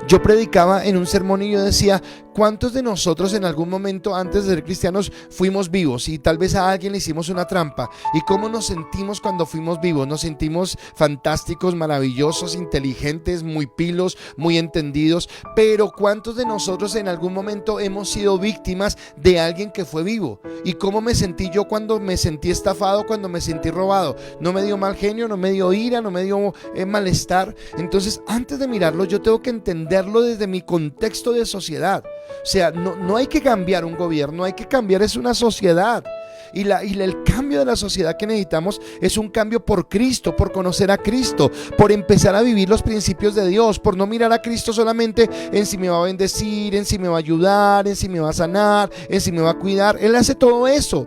B: yo predicaba en un sermón y yo decía: ¿cuántos de nosotros en algún momento antes de ser cristianos fuimos vivos y tal vez a alguien le hicimos una trampa? ¿Y cómo nos sentimos cuando fuimos vivos? Nos sentimos fantásticos, maravillosos, inteligentes, muy pilos, muy entendidos. Pero ¿cuántos de nosotros en algún momento hemos sido víctimas de alguien que fue vivo? ¿Y cómo me sentí yo cuando me sentí estafado, cuando me sentí robado? No me dio mal genio, no me dio ira, no me dio malestar. Entonces, antes de mirarlo, yo tengo que entenderlo desde mi contexto de sociedad. O sea, no hay que cambiar un gobierno, hay que cambiar es una sociedad. Y el cambio de la sociedad que necesitamos es un cambio por Cristo, por conocer a Cristo, por empezar a vivir los principios de Dios, por no mirar a Cristo solamente en si me va a bendecir, en si me va a ayudar, en si me va a sanar, en si me va a cuidar. Él hace todo eso.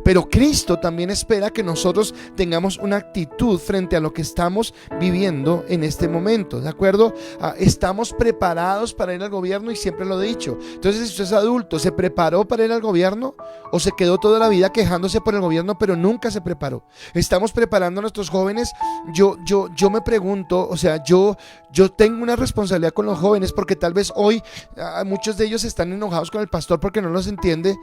B: Pero Cristo también espera que nosotros tengamos una actitud frente a lo que estamos viviendo en este momento, ¿de acuerdo? Estamos preparados para ir al gobierno, y siempre lo he dicho. Entonces, si usted es adulto, ¿se preparó para ir al gobierno? ¿O se quedó toda la vida quejándose por el gobierno, pero nunca se preparó? ¿Estamos preparando a nuestros jóvenes? Yo me pregunto, o sea, yo tengo una responsabilidad con los jóvenes, porque tal vez hoy muchos de ellos están enojados con el pastor porque no los entiende.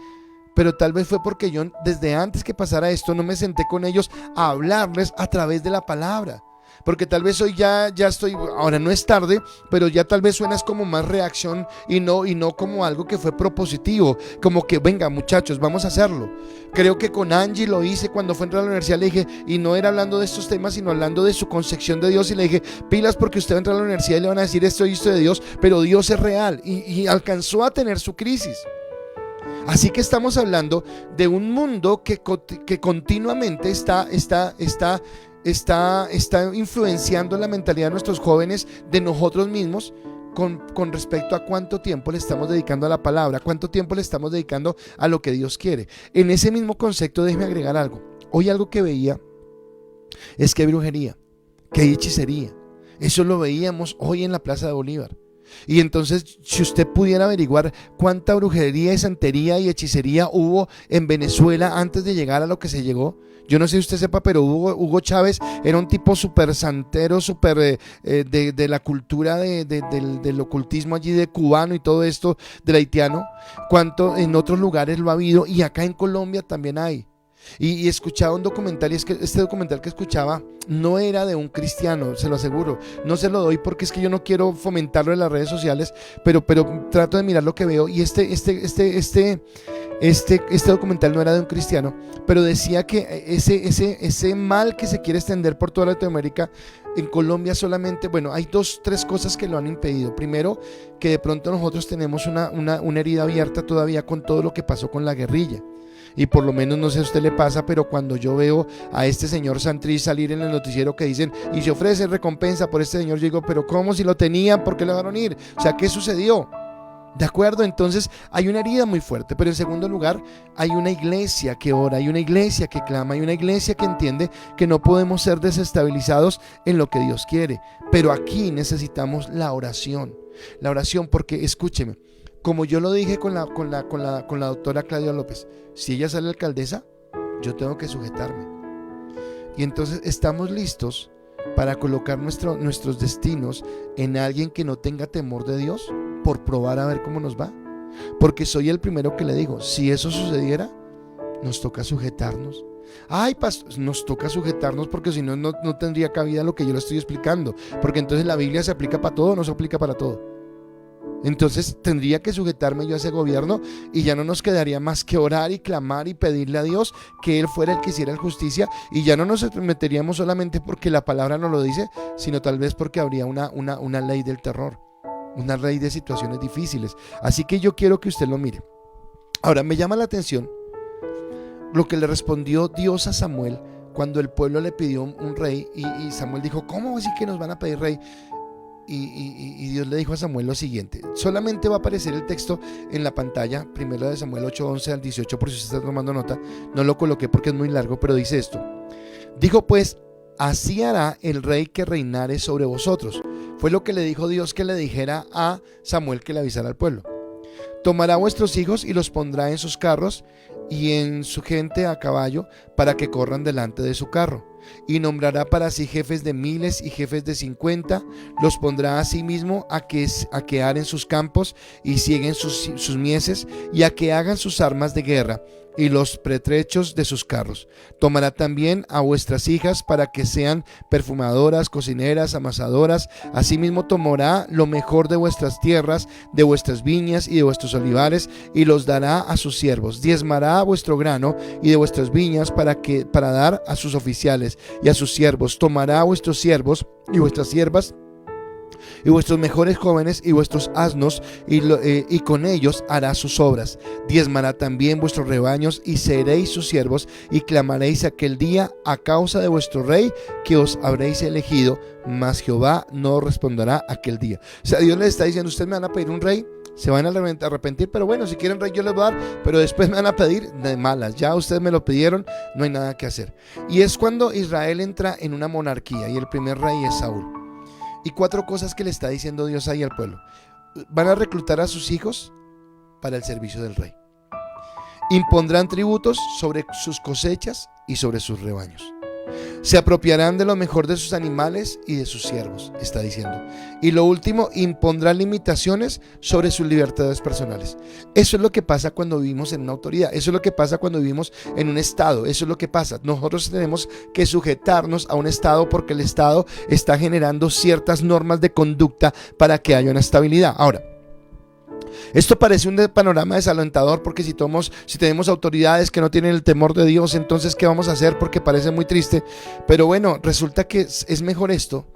B: Pero tal vez fue porque yo, desde antes que pasara esto, no me senté con ellos a hablarles a través de la palabra. Porque tal vez hoy ya estoy, ahora no es tarde, pero ya tal vez suena como más reacción y no como algo que fue propositivo, como que venga muchachos, vamos a hacerlo. Creo que con Angie lo hice cuando fue a entrar a la universidad, le dije, y no era hablando de estos temas, sino hablando de su concepción de Dios, y le dije: pilas, porque usted va a entrar a la universidad y le van a decir esto y esto de Dios, pero Dios es real, y alcanzó a tener su crisis. Así que estamos hablando de un mundo que continuamente está influenciando la mentalidad de nuestros jóvenes, de nosotros mismos, con respecto a cuánto tiempo le estamos dedicando a la palabra, cuánto tiempo le estamos dedicando a lo que Dios quiere. En ese mismo concepto, déjeme agregar algo. Hoy algo que veía es que hay brujería, que hay hechicería. Eso lo veíamos hoy en la Plaza de Bolívar. Y entonces, si usted pudiera averiguar cuánta brujería y santería y hechicería hubo en Venezuela antes de llegar a lo que se llegó. Yo no sé si usted sepa, pero Hugo Chávez era un tipo súper santero, súper de la cultura del ocultismo allí, de cubano y todo esto, del haitiano. Cuánto en otros lugares lo ha habido, y acá en Colombia también hay. Y escuchaba un documental, y es que este documental que escuchaba no era de un cristiano, se lo aseguro. No se lo doy porque es que yo no quiero fomentarlo en las redes sociales, pero trato de mirar lo que veo. Y este documental no era de un cristiano, pero decía que ese mal que se quiere extender por toda Latinoamérica, en Colombia solamente, bueno, hay 2-3 cosas que lo han impedido. Primero, que de pronto nosotros tenemos una herida abierta todavía con todo lo que pasó con la guerrilla. Y por lo menos, no sé si a usted le pasa, pero cuando yo veo a este señor Santrich salir en el noticiero que dicen y se ofrece recompensa por este señor, yo digo, pero ¿cómo? Si lo tenían, ¿por qué le dejaron ir? O sea, ¿qué sucedió? ¿De acuerdo? Entonces hay una herida muy fuerte. Pero en segundo lugar, hay una iglesia que ora, hay una iglesia que clama, hay una iglesia que entiende que no podemos ser desestabilizados en lo que Dios quiere. Pero aquí necesitamos la oración, porque escúcheme, como yo lo dije con la doctora Claudia López, si ella sale alcaldesa, yo tengo que sujetarme. Y entonces estamos listos para colocar nuestros destinos en alguien que no tenga temor de Dios, por probar a ver cómo nos va. Porque soy el primero que le digo, si eso sucediera, nos toca sujetarnos. Ay, pastor, nos toca sujetarnos, porque si no, no tendría cabida lo que yo le estoy explicando. Porque entonces la Biblia se aplica para todo, no se aplica para todo. Entonces tendría que sujetarme yo a ese gobierno y ya no nos quedaría más que orar y clamar y pedirle a Dios que Él fuera el que hiciera justicia, y ya no nos meteríamos solamente porque la palabra nos lo dice, sino tal vez porque habría una ley del terror, una ley de situaciones difíciles. Así que yo quiero que usted lo mire. Ahora, me llama la atención lo que le respondió Dios a Samuel cuando el pueblo le pidió un rey, y Samuel dijo: ¿cómo así que nos van a pedir rey? Y Dios le dijo a Samuel lo siguiente. Solamente va a aparecer el texto en la pantalla, primero de Samuel 8:11 al 18, por si usted está tomando nota. No lo coloqué porque es muy largo, pero dice esto: dijo pues: así hará el rey que reinare sobre vosotros. Fue lo que le dijo Dios que le dijera a Samuel, que le avisara al pueblo. Tomará vuestros hijos y los pondrá en sus carros y en su gente a caballo, para que corran delante de su carro. Y nombrará para sí jefes de miles y jefes de 50. Los pondrá a sí mismo a que aren sus campos y sieguen sus mieses, y a que hagan sus armas de guerra y los pertrechos de sus carros. Tomará también a vuestras hijas para que sean perfumadoras, cocineras, amasadoras. Asimismo tomará lo mejor de vuestras tierras, de vuestras viñas y de vuestros olivares, y los dará a sus siervos. Diezmará vuestro grano y de vuestras viñas para dar a sus oficiales y a sus siervos. Tomará a vuestros siervos y vuestras siervas y vuestros mejores jóvenes y vuestros asnos, y con ellos hará sus obras. Diezmará también vuestros rebaños, y seréis sus siervos, y clamaréis aquel día a causa de vuestro rey que os habréis elegido, mas Jehová no responderá aquel día. O sea, Dios les está diciendo: ustedes me van a pedir un rey, se van a arrepentir, pero bueno, si quieren rey yo les voy a dar, pero después me van a pedir de malas. Ya ustedes me lo pidieron, no hay nada que hacer. Y es cuando Israel entra en una monarquía, y el primer rey es Saúl. Y 4 cosas que le está diciendo Dios ahí al pueblo: van a reclutar a sus hijos para el servicio del rey, impondrán tributos sobre sus cosechas y sobre sus rebaños, se apropiarán de lo mejor de sus animales y de sus siervos, está diciendo. Y lo último, impondrán limitaciones sobre sus libertades personales. Eso es lo que pasa cuando vivimos en una autoridad. Eso es lo que pasa cuando vivimos en un estado. Eso es lo que pasa. Nosotros tenemos que sujetarnos a un estado, porque el estado está generando ciertas normas de conducta para que haya una estabilidad. Ahora, esto parece un panorama desalentador, porque si tenemos autoridades que no tienen el temor de Dios, entonces ¿qué vamos a hacer? Porque parece muy triste. Pero bueno, resulta que es mejor esto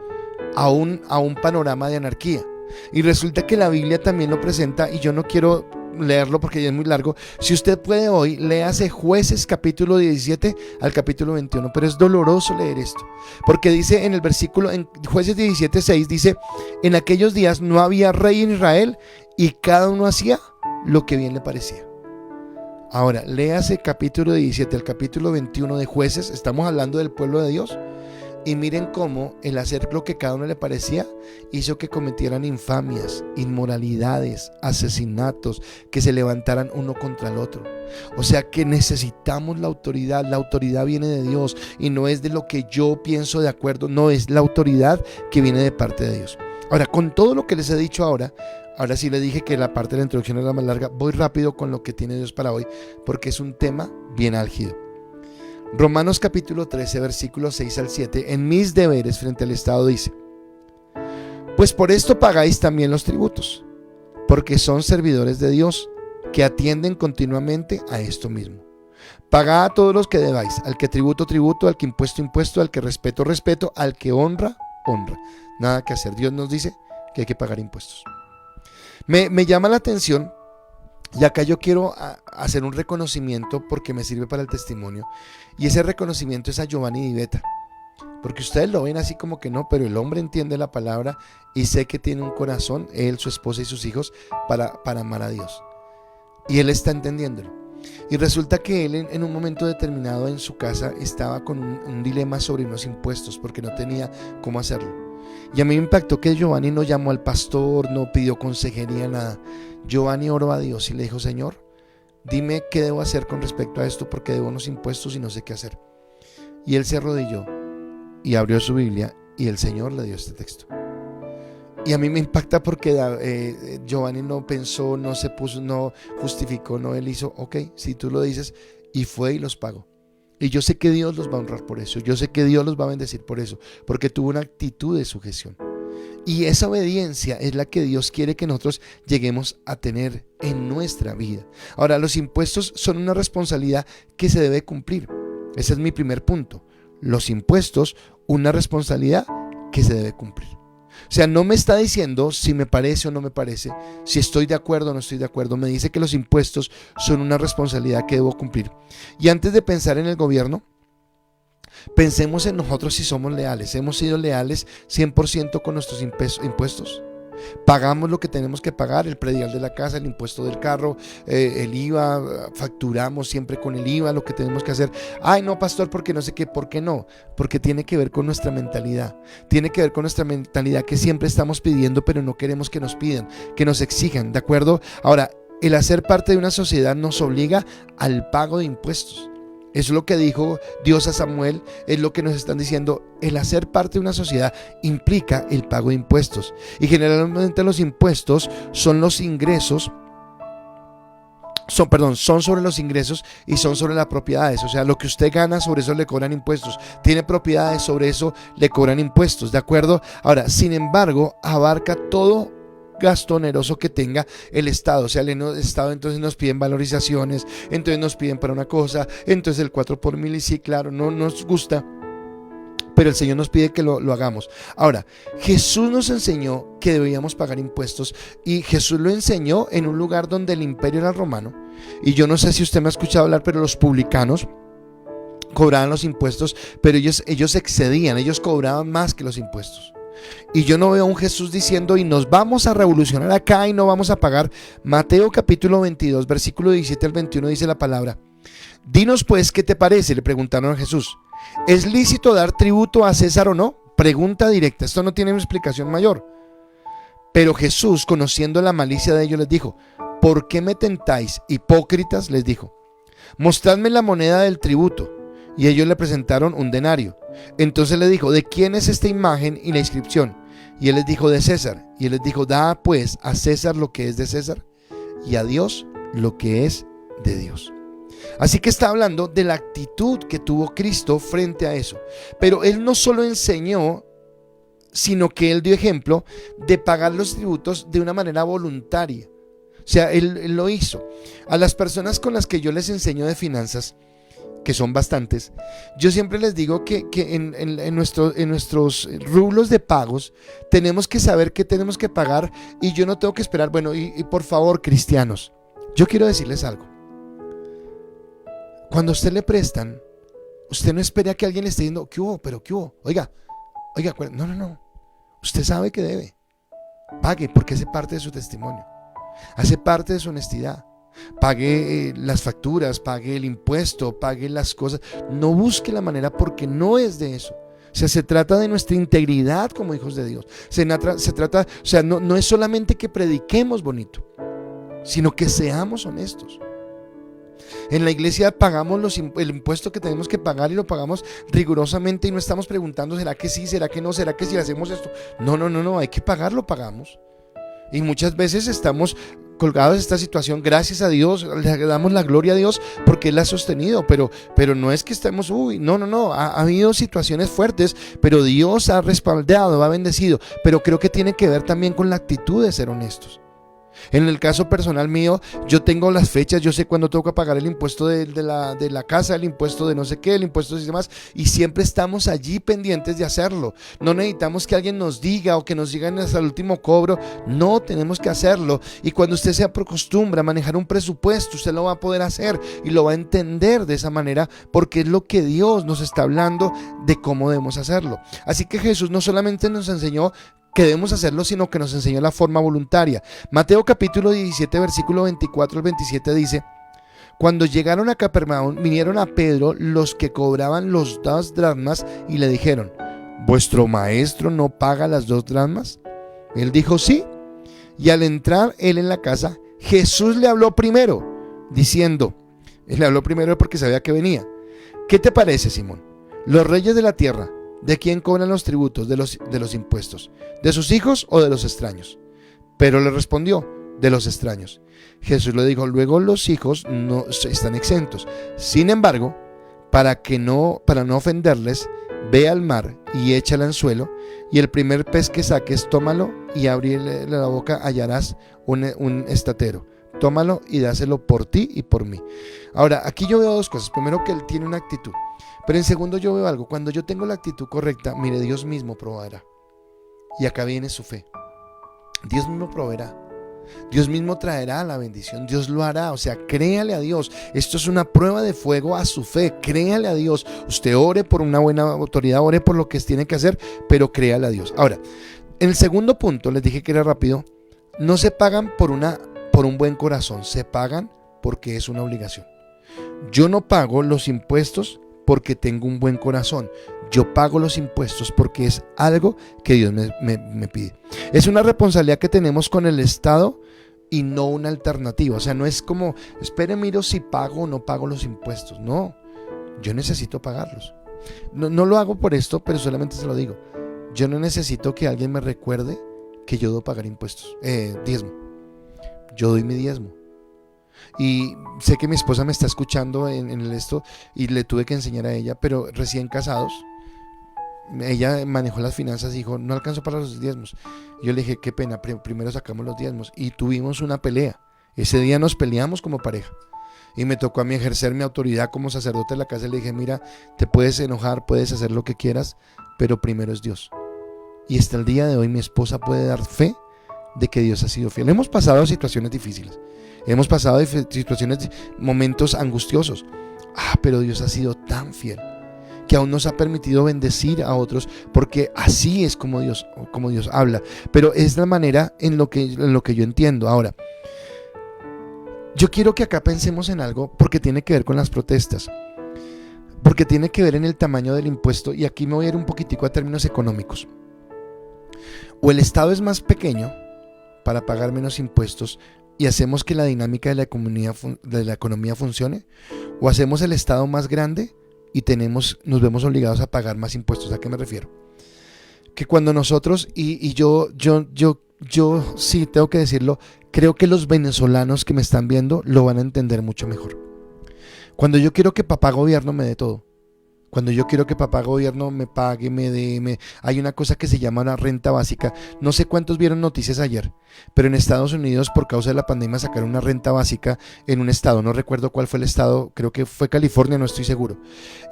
B: a un panorama de anarquía. Y resulta que la Biblia también lo presenta, y yo no quiero leerlo porque ya es muy largo. Si usted puede hoy, léase Jueces capítulo 17 al capítulo 21, pero es doloroso leer esto, porque dice en el versículo, en Jueces 17:6 dice: en aquellos días no había rey en Israel, y cada uno hacía lo que bien le parecía. Ahora, léase capítulo 17 al capítulo 21 de Jueces. Estamos hablando del pueblo de Dios. Y miren cómo el hacer lo que cada uno le parecía hizo que cometieran infamias, inmoralidades, asesinatos, que se levantaran uno contra el otro. O sea que necesitamos la autoridad. La autoridad viene de Dios y no es de lo que yo pienso de acuerdo. No, es la autoridad que viene de parte de Dios. Ahora, con todo lo que les he dicho ahora sí le dije que la parte de la introducción era más larga. Voy rápido con lo que tiene Dios para hoy, porque es un tema bien álgido. Romanos capítulo 13, versículos 6 al 7, en mis deberes frente al Estado dice: pues por esto pagáis también los tributos, porque son servidores de Dios, que atienden continuamente a esto mismo. Pagad a todos los que debáis: al que tributo, tributo; al que impuesto, impuesto; al que respeto, respeto; al que honra, honra. Nada que hacer. Dios nos dice que hay que pagar impuestos. Me llama la atención, y acá yo quiero hacer un reconocimiento porque me sirve para el testimonio, y ese reconocimiento es a Giovanni Di Betta, porque ustedes lo ven así como que no, pero el hombre entiende la palabra y sé que tiene un corazón, él, su esposa y sus hijos, para amar a Dios, y él está entendiéndolo. Y resulta que él en un momento determinado en su casa estaba con un dilema sobre unos impuestos, porque no tenía cómo hacerlo. Y a mí me impactó que Giovanni no llamó al pastor, no pidió consejería, nada. Giovanni oró a Dios y le dijo: Señor, dime qué debo hacer con respecto a esto, porque debo unos impuestos y no sé qué hacer. Y él se arrodilló y abrió su Biblia, y el Señor le dio este texto. Y a mí me impacta porque Giovanni no pensó, no se puso, no justificó, no, él hizo: ok, si tú lo dices, y fue y los pagó. Y yo sé que Dios los va a honrar por eso, yo sé que Dios los va a bendecir por eso, porque tuvo una actitud de sujeción. Y esa obediencia es la que Dios quiere que nosotros lleguemos a tener en nuestra vida. Ahora, los impuestos son una responsabilidad que se debe cumplir. Ese es mi primer punto. Los impuestos, una responsabilidad que se debe cumplir. O sea, no me está diciendo si me parece o no me parece, si estoy de acuerdo o no estoy de acuerdo. Me dice que los impuestos son una responsabilidad que debo cumplir. Y antes de pensar en el gobierno, pensemos en nosotros si somos leales. ¿Hemos sido leales 100% con nuestros impuestos? Pagamos lo que tenemos que pagar, el predial de la casa, el impuesto del carro, el IVA, facturamos siempre con el IVA lo que tenemos que hacer. Ay, no, pastor, porque no sé qué, ¿por qué no? Porque tiene que ver con nuestra mentalidad. Tiene que ver con nuestra mentalidad que siempre estamos pidiendo, pero no queremos que nos pidan, que nos exijan, ¿de acuerdo? Ahora, el hacer parte de una sociedad nos obliga al pago de impuestos. Eso es lo que dijo Dios a Samuel, es lo que nos están diciendo. El hacer parte de una sociedad implica el pago de impuestos. Y generalmente los impuestos son los ingresos, son sobre los ingresos y son sobre las propiedades. O sea, lo que usted gana, sobre eso le cobran impuestos. Tiene propiedades, sobre eso le cobran impuestos, ¿de acuerdo? Ahora, sin embargo, abarca todo gasto oneroso que tenga el Estado. O sea, el Estado entonces nos piden valorizaciones, entonces nos piden para una cosa, entonces el 4 por mil, y sí, claro, no nos gusta, pero el Señor nos pide que lo hagamos. Ahora, Jesús nos enseñó que debíamos pagar impuestos, y Jesús lo enseñó en un lugar donde el imperio era romano. Y yo no sé si usted me ha escuchado hablar, pero los publicanos cobraban los impuestos, pero ellos excedían, ellos cobraban más que los impuestos. Y yo no veo a un Jesús diciendo: y nos vamos a revolucionar acá y no vamos a pagar. Mateo capítulo 22, versículo 17 al 21 dice la palabra: dinos pues, ¿qué te parece?, le preguntaron a Jesús. ¿Es lícito dar tributo a César o no? Pregunta directa, esto no tiene una explicación mayor. Pero Jesús, conociendo la malicia de ellos, les dijo: ¿por qué me tentáis, hipócritas?, les dijo. Mostradme la moneda del tributo. Y ellos le presentaron un denario. Entonces le dijo: ¿de quién es esta imagen y la inscripción? Y él les dijo: de César. Y él les dijo: da pues a César lo que es de César, y a Dios lo que es de Dios. Así que está hablando de la actitud que tuvo Cristo frente a eso. Pero él no solo enseñó, sino que él dio ejemplo de pagar los tributos de una manera voluntaria. O sea, él lo hizo. A las personas con las que yo les enseño de finanzas, que son bastantes, yo siempre les digo que en nuestros rublos de pagos tenemos que saber qué tenemos que pagar, y yo no tengo que esperar. Bueno, y por favor, cristianos, yo quiero decirles algo. Cuando a usted le prestan, usted no espere a que alguien le esté diciendo: ¿qué hubo? ¿Pero qué hubo? Oiga, no. Usted sabe que debe. Pague, porque hace parte de su testimonio, hace parte de su honestidad. Pague las facturas, pague el impuesto, pague las cosas. No busque la manera, porque no es de eso. O sea, se trata de nuestra integridad como hijos de Dios. Se trata, o sea, no es solamente que prediquemos bonito, sino que seamos honestos. En la iglesia pagamos el impuesto que tenemos que pagar, y lo pagamos rigurosamente, y no estamos preguntando: ¿será que sí? ¿Será que no? ¿Será que si hacemos esto? No, hay que pagarlo, pagamos. Y muchas veces estamos colgados de esta situación. Gracias a Dios, le damos la gloria a Dios porque Él la ha sostenido, pero no es que estemos, ha habido situaciones fuertes, pero Dios ha respaldado, ha bendecido. Pero creo que tiene que ver también con la actitud de ser honestos. En el caso personal mío, yo tengo las fechas, yo sé cuándo tengo que pagar el impuesto de la casa, el impuesto de no sé qué, el impuesto y demás, y siempre estamos allí pendientes de hacerlo. No necesitamos que alguien nos diga o que nos digan hasta el último cobro. No, tenemos que hacerlo. Y cuando usted se acostumbra a manejar un presupuesto, usted lo va a poder hacer y lo va a entender de esa manera, porque es lo que Dios nos está hablando de cómo debemos hacerlo. Así que Jesús no solamente nos enseñó que debemos hacerlo, sino que nos enseñó la forma voluntaria. Mateo capítulo 17, versículo 24 al 27 dice: cuando llegaron a Capernaum, vinieron a Pedro los que cobraban los 2 dracmas y le dijeron: ¿vuestro maestro no paga las 2 dracmas? Él dijo: sí. Y al entrar él en la casa, Jesús le habló primero, diciendo, él le habló primero porque sabía que venía: ¿qué te parece, Simón? Los reyes de la tierra, ¿de quién cobran los tributos de los impuestos? ¿De sus hijos o de los extraños? Pero le respondió: de los extraños. Jesús le dijo: luego los hijos no están exentos. Sin embargo, para no ofenderles, ve al mar y echa el anzuelo, y el primer pez que saques, tómalo y abrirle la boca, hallarás un estatero. Tómalo y dáselo por ti y por mí. Ahora, aquí yo veo dos cosas. Primero, que él tiene una actitud. Pero en segundo, yo veo algo. Cuando yo tengo la actitud correcta, mire, Dios mismo proveerá. Y acá viene su fe. Dios mismo proveerá. Dios mismo traerá la bendición. Dios lo hará. O sea, créale a Dios. Esto es una prueba de fuego a su fe. Créale a Dios. Usted ore por una buena autoridad, ore por lo que tiene que hacer, pero créale a Dios. Ahora, en el segundo punto, les dije que era rápido. No se pagan por un buen corazón. Se pagan porque es una obligación. Yo no pago los impuestos porque tengo un buen corazón. Yo pago los impuestos porque es algo que Dios me pide. Es una responsabilidad que tenemos con el Estado y no una alternativa. O sea, no es como, espere, miro si pago o no pago los impuestos. No, yo necesito pagarlos. No lo hago por esto, pero solamente se lo digo. Yo no necesito que alguien me recuerde que yo debo pagar impuestos, diezmo. Yo doy mi diezmo. Y sé que mi esposa me está escuchando en esto y le tuve que enseñar a ella, pero recién casados, ella manejó las finanzas y dijo, no alcanzo para los diezmos. Yo le dije, qué pena, primero sacamos los diezmos, y tuvimos una pelea. Ese día nos peleamos como pareja y me tocó a mí ejercer mi autoridad como sacerdote de la casa. Le dije, mira, te puedes enojar, puedes hacer lo que quieras, pero primero es Dios. Y hasta el día de hoy mi esposa puede dar fe de que Dios ha sido fiel. Hemos pasado situaciones difíciles, hemos pasado situaciones, momentos angustiosos, pero Dios ha sido tan fiel que aún nos ha permitido bendecir a otros, porque así es como Dios habla. Pero es la manera en lo que yo entiendo. Ahora, yo quiero que acá pensemos en algo, porque tiene que ver con las protestas, porque tiene que ver en el tamaño del impuesto, y aquí me voy a ir un poquitico a términos económicos. O el Estado es más pequeño para pagar menos impuestos y hacemos que la dinámica de la economía funcione, o hacemos el Estado más grande y nos vemos obligados a pagar más impuestos. ¿A qué me refiero? Que cuando nosotros, y yo sí tengo que decirlo, creo que los venezolanos que me están viendo lo van a entender mucho mejor. Cuando yo quiero que papá gobierno me dé todo, cuando yo quiero que papá gobierno me pague, hay una cosa que se llama una renta básica. No sé cuántos vieron noticias ayer, pero en Estados Unidos, por causa de la pandemia, sacaron una renta básica en un estado. No recuerdo cuál fue el estado, creo que fue California, no estoy seguro.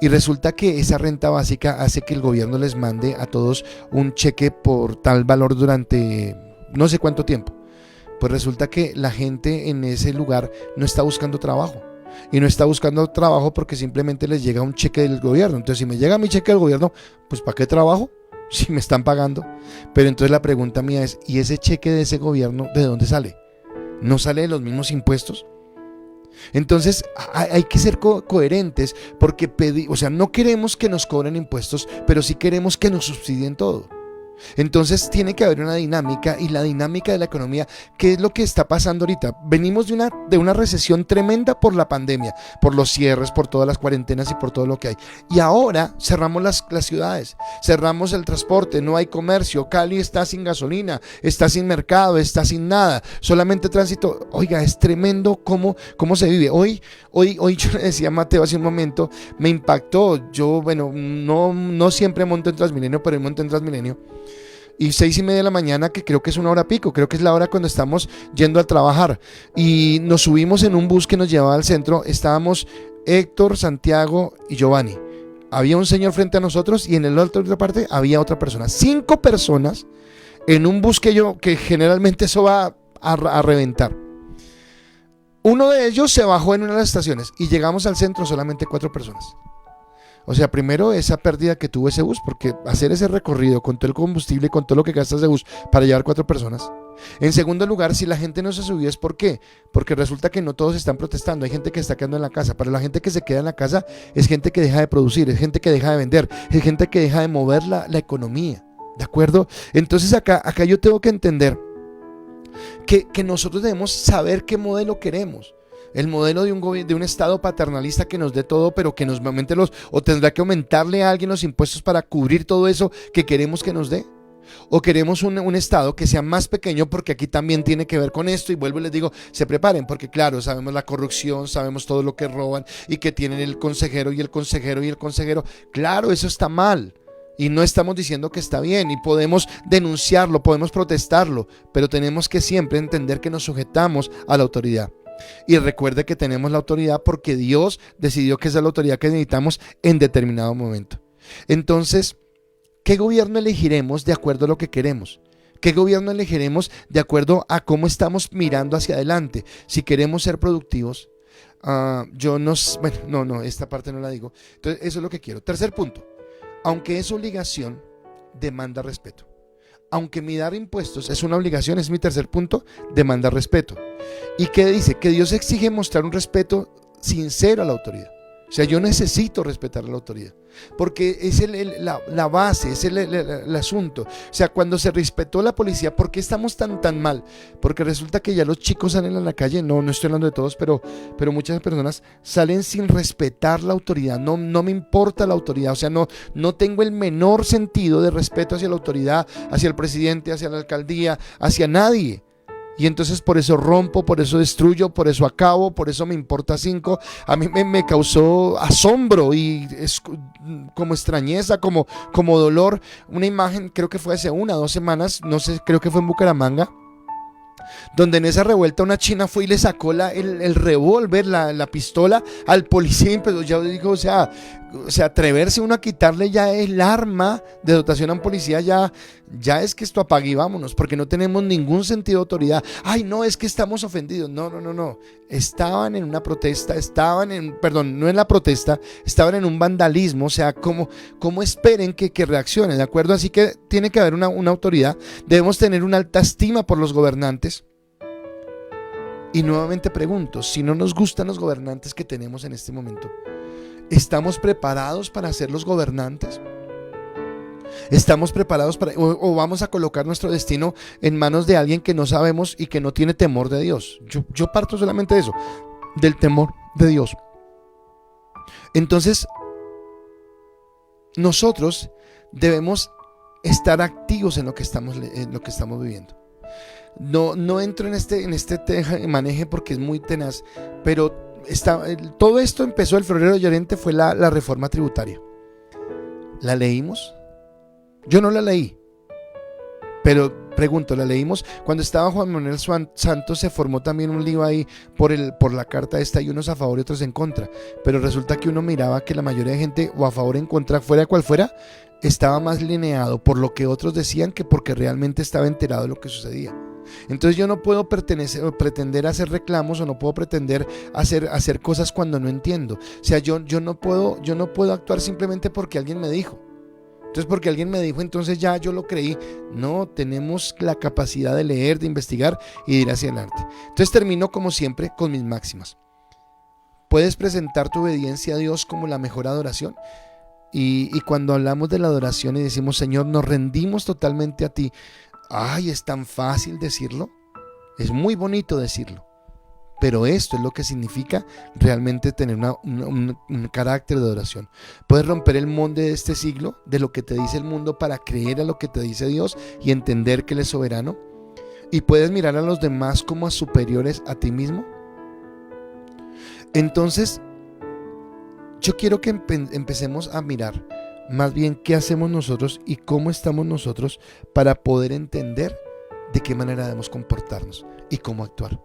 B: Y resulta que esa renta básica hace que el gobierno les mande a todos un cheque por tal valor durante no sé cuánto tiempo. Pues resulta que la gente en ese lugar no está buscando trabajo. Y no está buscando trabajo porque simplemente les llega un cheque del gobierno. Entonces, si me llega mi cheque del gobierno, pues ¿para qué trabajo? Si me están pagando. Pero entonces la pregunta mía es, ¿y ese cheque de ese gobierno de dónde sale? ¿No sale de los mismos impuestos? Entonces hay que ser coherentes, porque no queremos que nos cobren impuestos, pero sí queremos que nos subsidien todo. Entonces tiene que haber una dinámica, y la dinámica de la economía, ¿qué es lo que está pasando ahorita? Venimos de una recesión tremenda por la pandemia, por los cierres, por todas las cuarentenas y por todo lo que hay. Y ahora cerramos las ciudades, cerramos el transporte, no hay comercio. Cali está sin gasolina, está sin mercado, está sin nada, solamente tránsito. Oiga, es tremendo cómo se vive. Hoy yo le decía a Mateo hace un momento, me impactó. Yo, no siempre monto en Transmilenio, pero hoy monto en Transmilenio. Y 6:30 de la mañana, que creo que es una hora pico, creo que es la hora cuando estamos yendo a trabajar, y nos subimos en un bus que nos llevaba al centro. Estábamos Héctor, Santiago y Giovanni. Había un señor frente a nosotros y en la otra parte había otra persona. 5 personas en un bus que generalmente eso va a reventar. Uno de ellos se bajó en una de las estaciones y llegamos al centro solamente 4 personas. O sea, primero, esa pérdida que tuvo ese bus, porque hacer ese recorrido con todo el combustible y con todo lo que gastas de bus para llevar 4 personas. En segundo lugar, si la gente no se subió, ¿es por qué? Porque resulta que no todos están protestando. Hay gente que está quedando en la casa. Para la gente que se queda en la casa es gente que deja de producir, es gente que deja de vender, es gente que deja de mover la economía. ¿De acuerdo? Entonces acá yo tengo que entender que nosotros debemos saber qué modelo queremos. El modelo de un Estado paternalista que nos dé todo, pero que nos aumente o tendrá que aumentarle a alguien los impuestos para cubrir todo eso que queremos que nos dé. O queremos un Estado que sea más pequeño, porque aquí también tiene que ver con esto. Y vuelvo y les digo, se preparen, porque claro, sabemos la corrupción, sabemos todo lo que roban y que tienen el consejero y el consejero y el consejero. Claro, eso está mal. Y no estamos diciendo que está bien y podemos denunciarlo, podemos protestarlo, pero tenemos que siempre entender que nos sujetamos a la autoridad. Y recuerde que tenemos la autoridad porque Dios decidió que esa es la autoridad que necesitamos en determinado momento. Entonces, ¿qué gobierno elegiremos de acuerdo a lo que queremos? ¿Qué gobierno elegiremos de acuerdo a cómo estamos mirando hacia adelante? Si queremos ser productivos, esta parte no la digo. Entonces, eso es lo que quiero. Tercer punto. Aunque es obligación, demanda respeto. Aunque mi dar impuestos es una obligación, es mi tercer punto, demanda respeto. ¿Y qué dice? Que Dios exige mostrar un respeto sincero a la autoridad. O sea, yo necesito respetar a la autoridad, porque es la base, es el asunto. O sea, cuando se respetó la policía, ¿por qué estamos tan mal? Porque resulta que ya los chicos salen a la calle, no estoy hablando de todos, pero muchas personas salen sin respetar la autoridad. No me importa la autoridad, o sea, no tengo el menor sentido de respeto hacia la autoridad, hacia el presidente, hacia la alcaldía, hacia nadie. Y entonces por eso rompo, por eso destruyo, por eso acabo, por eso me importa 5. A mí me causó asombro y es como extrañeza, como dolor. Una imagen, creo que fue hace 1 o 2 semanas, no sé, creo que fue en Bucaramanga, donde en esa revuelta una china fue y le sacó el revólver, la pistola al policía y empezó, ya digo, o sea, atreverse uno a quitarle ya el arma de dotación a un policía, ya es que esto apague y vámonos, porque no tenemos ningún sentido de autoridad. Ay, no, es que estamos ofendidos. No. Estaban en una protesta, no en la protesta, estaban en un vandalismo, o sea, ¿cómo esperen que reaccione? ¿De acuerdo? Así que tiene que haber una autoridad. Debemos tener una alta estima por los gobernantes. Y nuevamente pregunto, si no nos gustan los gobernantes que tenemos en este momento, ¿estamos preparados para ser los gobernantes? ¿Estamos preparados o vamos a colocar nuestro destino en manos de alguien que no sabemos y que no tiene temor de Dios? Yo parto solamente de eso, del temor de Dios. Entonces, nosotros debemos estar activos en lo que estamos viviendo. No entro en este maneje porque es muy tenaz, pero todo esto empezó el florero llorente, fue la reforma tributaria. ¿La leímos? Yo no la leí, pero pregunto, ¿la leímos? Cuando estaba Juan Manuel Santos se formó también un lío ahí por la carta esta, y unos a favor y otros en contra, pero resulta que uno miraba que la mayoría de gente, o a favor o en contra, fuera cual fuera, estaba más lineado por lo que otros decían que porque realmente estaba enterado de lo que sucedía. Entonces yo no puedo pretender hacer reclamos, o no puedo pretender hacer cosas cuando no entiendo. O sea, yo no puedo actuar simplemente porque alguien me dijo. Entonces, porque alguien me dijo, entonces ya yo lo creí. No, tenemos la capacidad de leer, de investigar y de ir hacia adelante. Entonces termino como siempre con mis máximas. Puedes presentar tu obediencia a Dios como la mejor adoración. Y cuando hablamos de la adoración y decimos, Señor, nos rendimos totalmente a ti. Ay, es tan fácil decirlo. Es muy bonito decirlo. Pero esto es lo que significa realmente tener un carácter de adoración. Puedes romper el molde de este siglo, de lo que te dice el mundo, para creer a lo que te dice Dios y entender que Él es soberano. Y puedes mirar a los demás como a superiores a ti mismo. Entonces, yo quiero que empecemos a mirar más bien qué hacemos nosotros y cómo estamos nosotros para poder entender de qué manera debemos comportarnos y cómo actuar.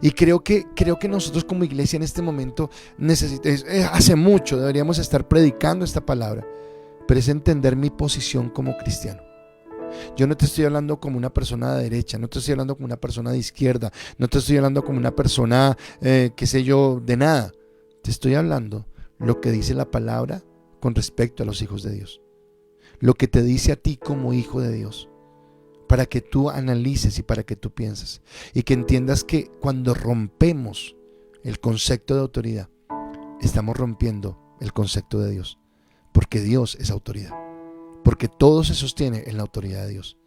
B: Y creo que nosotros como iglesia en este momento hace mucho deberíamos estar predicando esta palabra, pero es entender mi posición como cristiano. Yo no te estoy hablando como una persona de derecha, no te estoy hablando como una persona de izquierda, no te estoy hablando como una persona, qué sé yo, de nada. Te estoy hablando lo que dice la palabra con respecto a los hijos de Dios, lo que te dice a ti como hijo de Dios, para que tú analices y para que tú pienses y que entiendas que cuando rompemos el concepto de autoridad, estamos rompiendo el concepto de Dios, porque Dios es autoridad, porque todo se sostiene en la autoridad de Dios.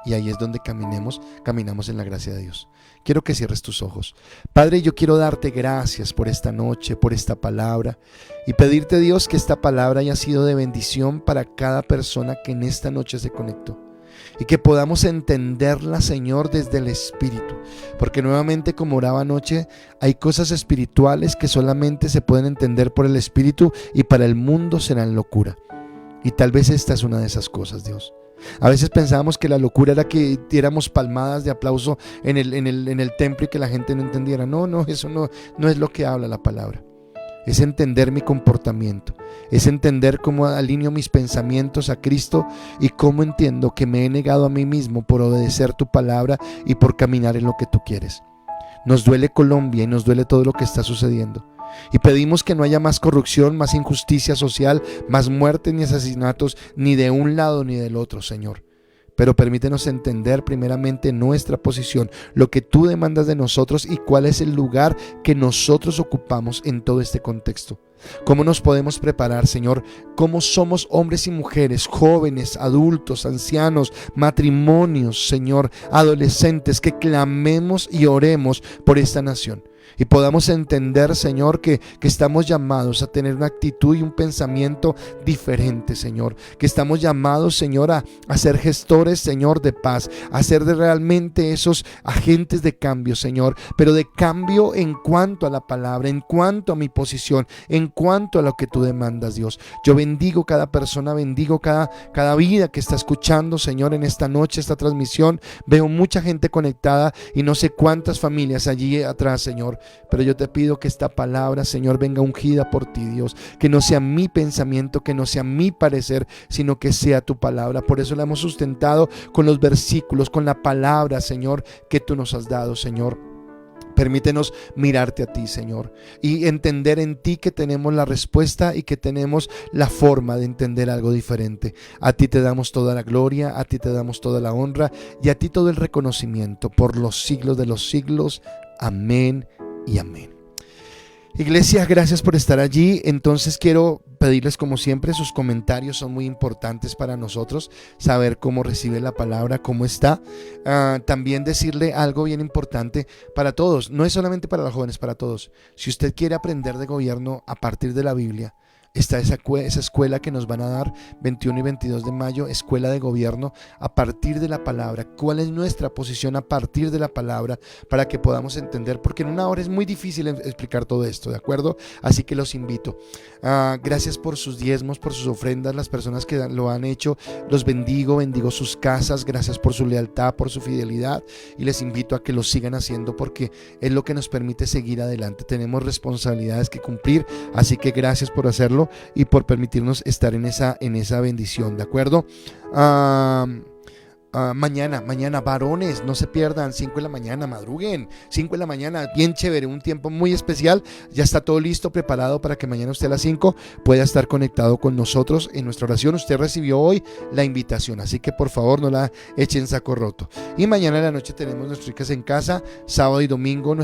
B: Y ahí es donde caminamos en la gracia de Dios. Quiero que cierres tus ojos. Padre, yo quiero darte gracias por esta noche, por esta palabra, y pedirte, Dios, que esta palabra haya sido de bendición para cada persona que en esta noche se conectó, y que podamos entenderla, Señor, desde el Espíritu, porque nuevamente, como oraba anoche, hay cosas espirituales que solamente se pueden entender por el Espíritu y para el mundo serán locura. Y tal vez esta es una de esas cosas, Dios. A veces pensábamos que la locura era que diéramos palmadas de aplauso en el templo y que la gente no entendiera. No, eso no es lo que habla la palabra. Es entender mi comportamiento, es entender cómo alineo mis pensamientos a Cristo y cómo entiendo que me he negado a mí mismo por obedecer tu palabra y por caminar en lo que tú quieres. Nos duele Colombia y nos duele todo lo que está sucediendo. Y pedimos que no haya más corrupción, más injusticia social, más muertes ni asesinatos, ni de un lado ni del otro, Señor. Pero permítenos entender primeramente nuestra posición, lo que tú demandas de nosotros y cuál es el lugar que nosotros ocupamos en todo este contexto. ¿Cómo nos podemos preparar, Señor? ¿Cómo somos hombres y mujeres, jóvenes, adultos, ancianos, matrimonios, Señor, adolescentes, que clamemos y oremos por esta nación? Y podamos entender, Señor, que estamos llamados a tener una actitud y un pensamiento diferente, Señor. Que estamos llamados, Señor, a ser gestores, Señor, de paz. A ser realmente esos agentes de cambio, Señor. Pero de cambio en cuanto a la palabra, en cuanto a mi posición, en cuanto a lo que tú demandas, Dios. Yo bendigo cada persona, bendigo cada vida que está escuchando, Señor, en esta noche, esta transmisión. Veo mucha gente conectada y no sé cuántas familias allí atrás, Señor. Pero yo te pido que esta palabra, Señor, venga ungida por ti, Dios. Que no sea mi pensamiento, que no sea mi parecer, sino que sea tu palabra. Por eso la hemos sustentado con los versículos, con la palabra, Señor, que tú nos has dado, Señor. Permítenos mirarte a ti, Señor, y entender en ti que tenemos la respuesta y que tenemos la forma de entender algo diferente. A ti te damos toda la gloria, a ti te damos toda la honra y a ti todo el reconocimiento por los siglos de los siglos. Amén y amén. Iglesia, gracias por estar allí. Entonces quiero pedirles, como siempre, sus comentarios son muy importantes para nosotros, saber cómo recibe la palabra, cómo está. También decirle algo bien importante para todos, no es solamente para los jóvenes, para todos. Si usted quiere aprender de gobierno a partir de la Biblia, está esa escuela que nos van a dar 21 y 22 de mayo, escuela de gobierno a partir de la palabra. ¿Cuál es nuestra posición a partir de la palabra para que podamos entender? Porque en una hora es muy difícil explicar todo esto, ¿de acuerdo? Así que los invito. Gracias por sus diezmos, por sus ofrendas, las personas que lo han hecho. Los bendigo sus casas. Gracias por su lealtad, por su fidelidad. Y les invito a que lo sigan haciendo porque es lo que nos permite seguir adelante. Tenemos responsabilidades que cumplir, así que gracias por hacerlo y por permitirnos estar en esa bendición, ¿de acuerdo? Mañana, varones, no se pierdan, 5 de la mañana, madruguen, 5 de la mañana, bien chévere, un tiempo muy especial. Ya está todo listo, preparado para que mañana usted a las 5 pueda estar conectado con nosotros en nuestra oración. Usted recibió hoy la invitación, así que por favor no la echen en saco roto. Y mañana en la noche tenemos nuestras chicas en casa, sábado y domingo,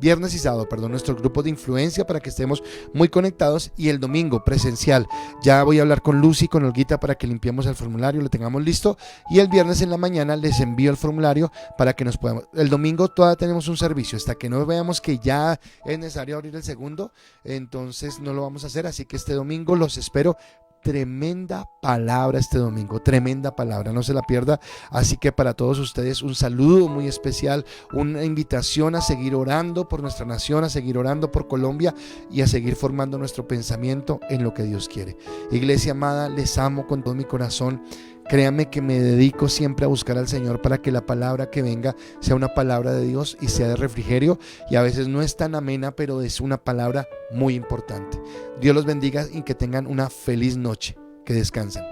B: viernes y sábado, nuestros grupos de influencia para que estemos muy conectados. Y el domingo presencial, ya voy a hablar con Lucy, con Olguita para que limpiemos el formulario, lo tengamos listo. Y el viernes en la mañana les envío el formulario para que nos podamos. El domingo todavía tenemos un servicio, hasta que no veamos que ya es necesario abrir el segundo, entonces no lo vamos a hacer. Así que este domingo los espero. Tremenda palabra este domingo, tremenda palabra, no se la pierda. Así que para todos ustedes un saludo muy especial, una invitación a seguir orando por nuestra nación, a seguir orando por Colombia y a seguir formando nuestro pensamiento en lo que Dios quiere. Iglesia amada, les amo con todo mi corazón. Créanme que me dedico siempre a buscar al Señor para que la palabra que venga sea una palabra de Dios y sea de refrigerio, y a veces no es tan amena, pero es una palabra muy importante. Dios los bendiga y que tengan una feliz noche. Que descansen.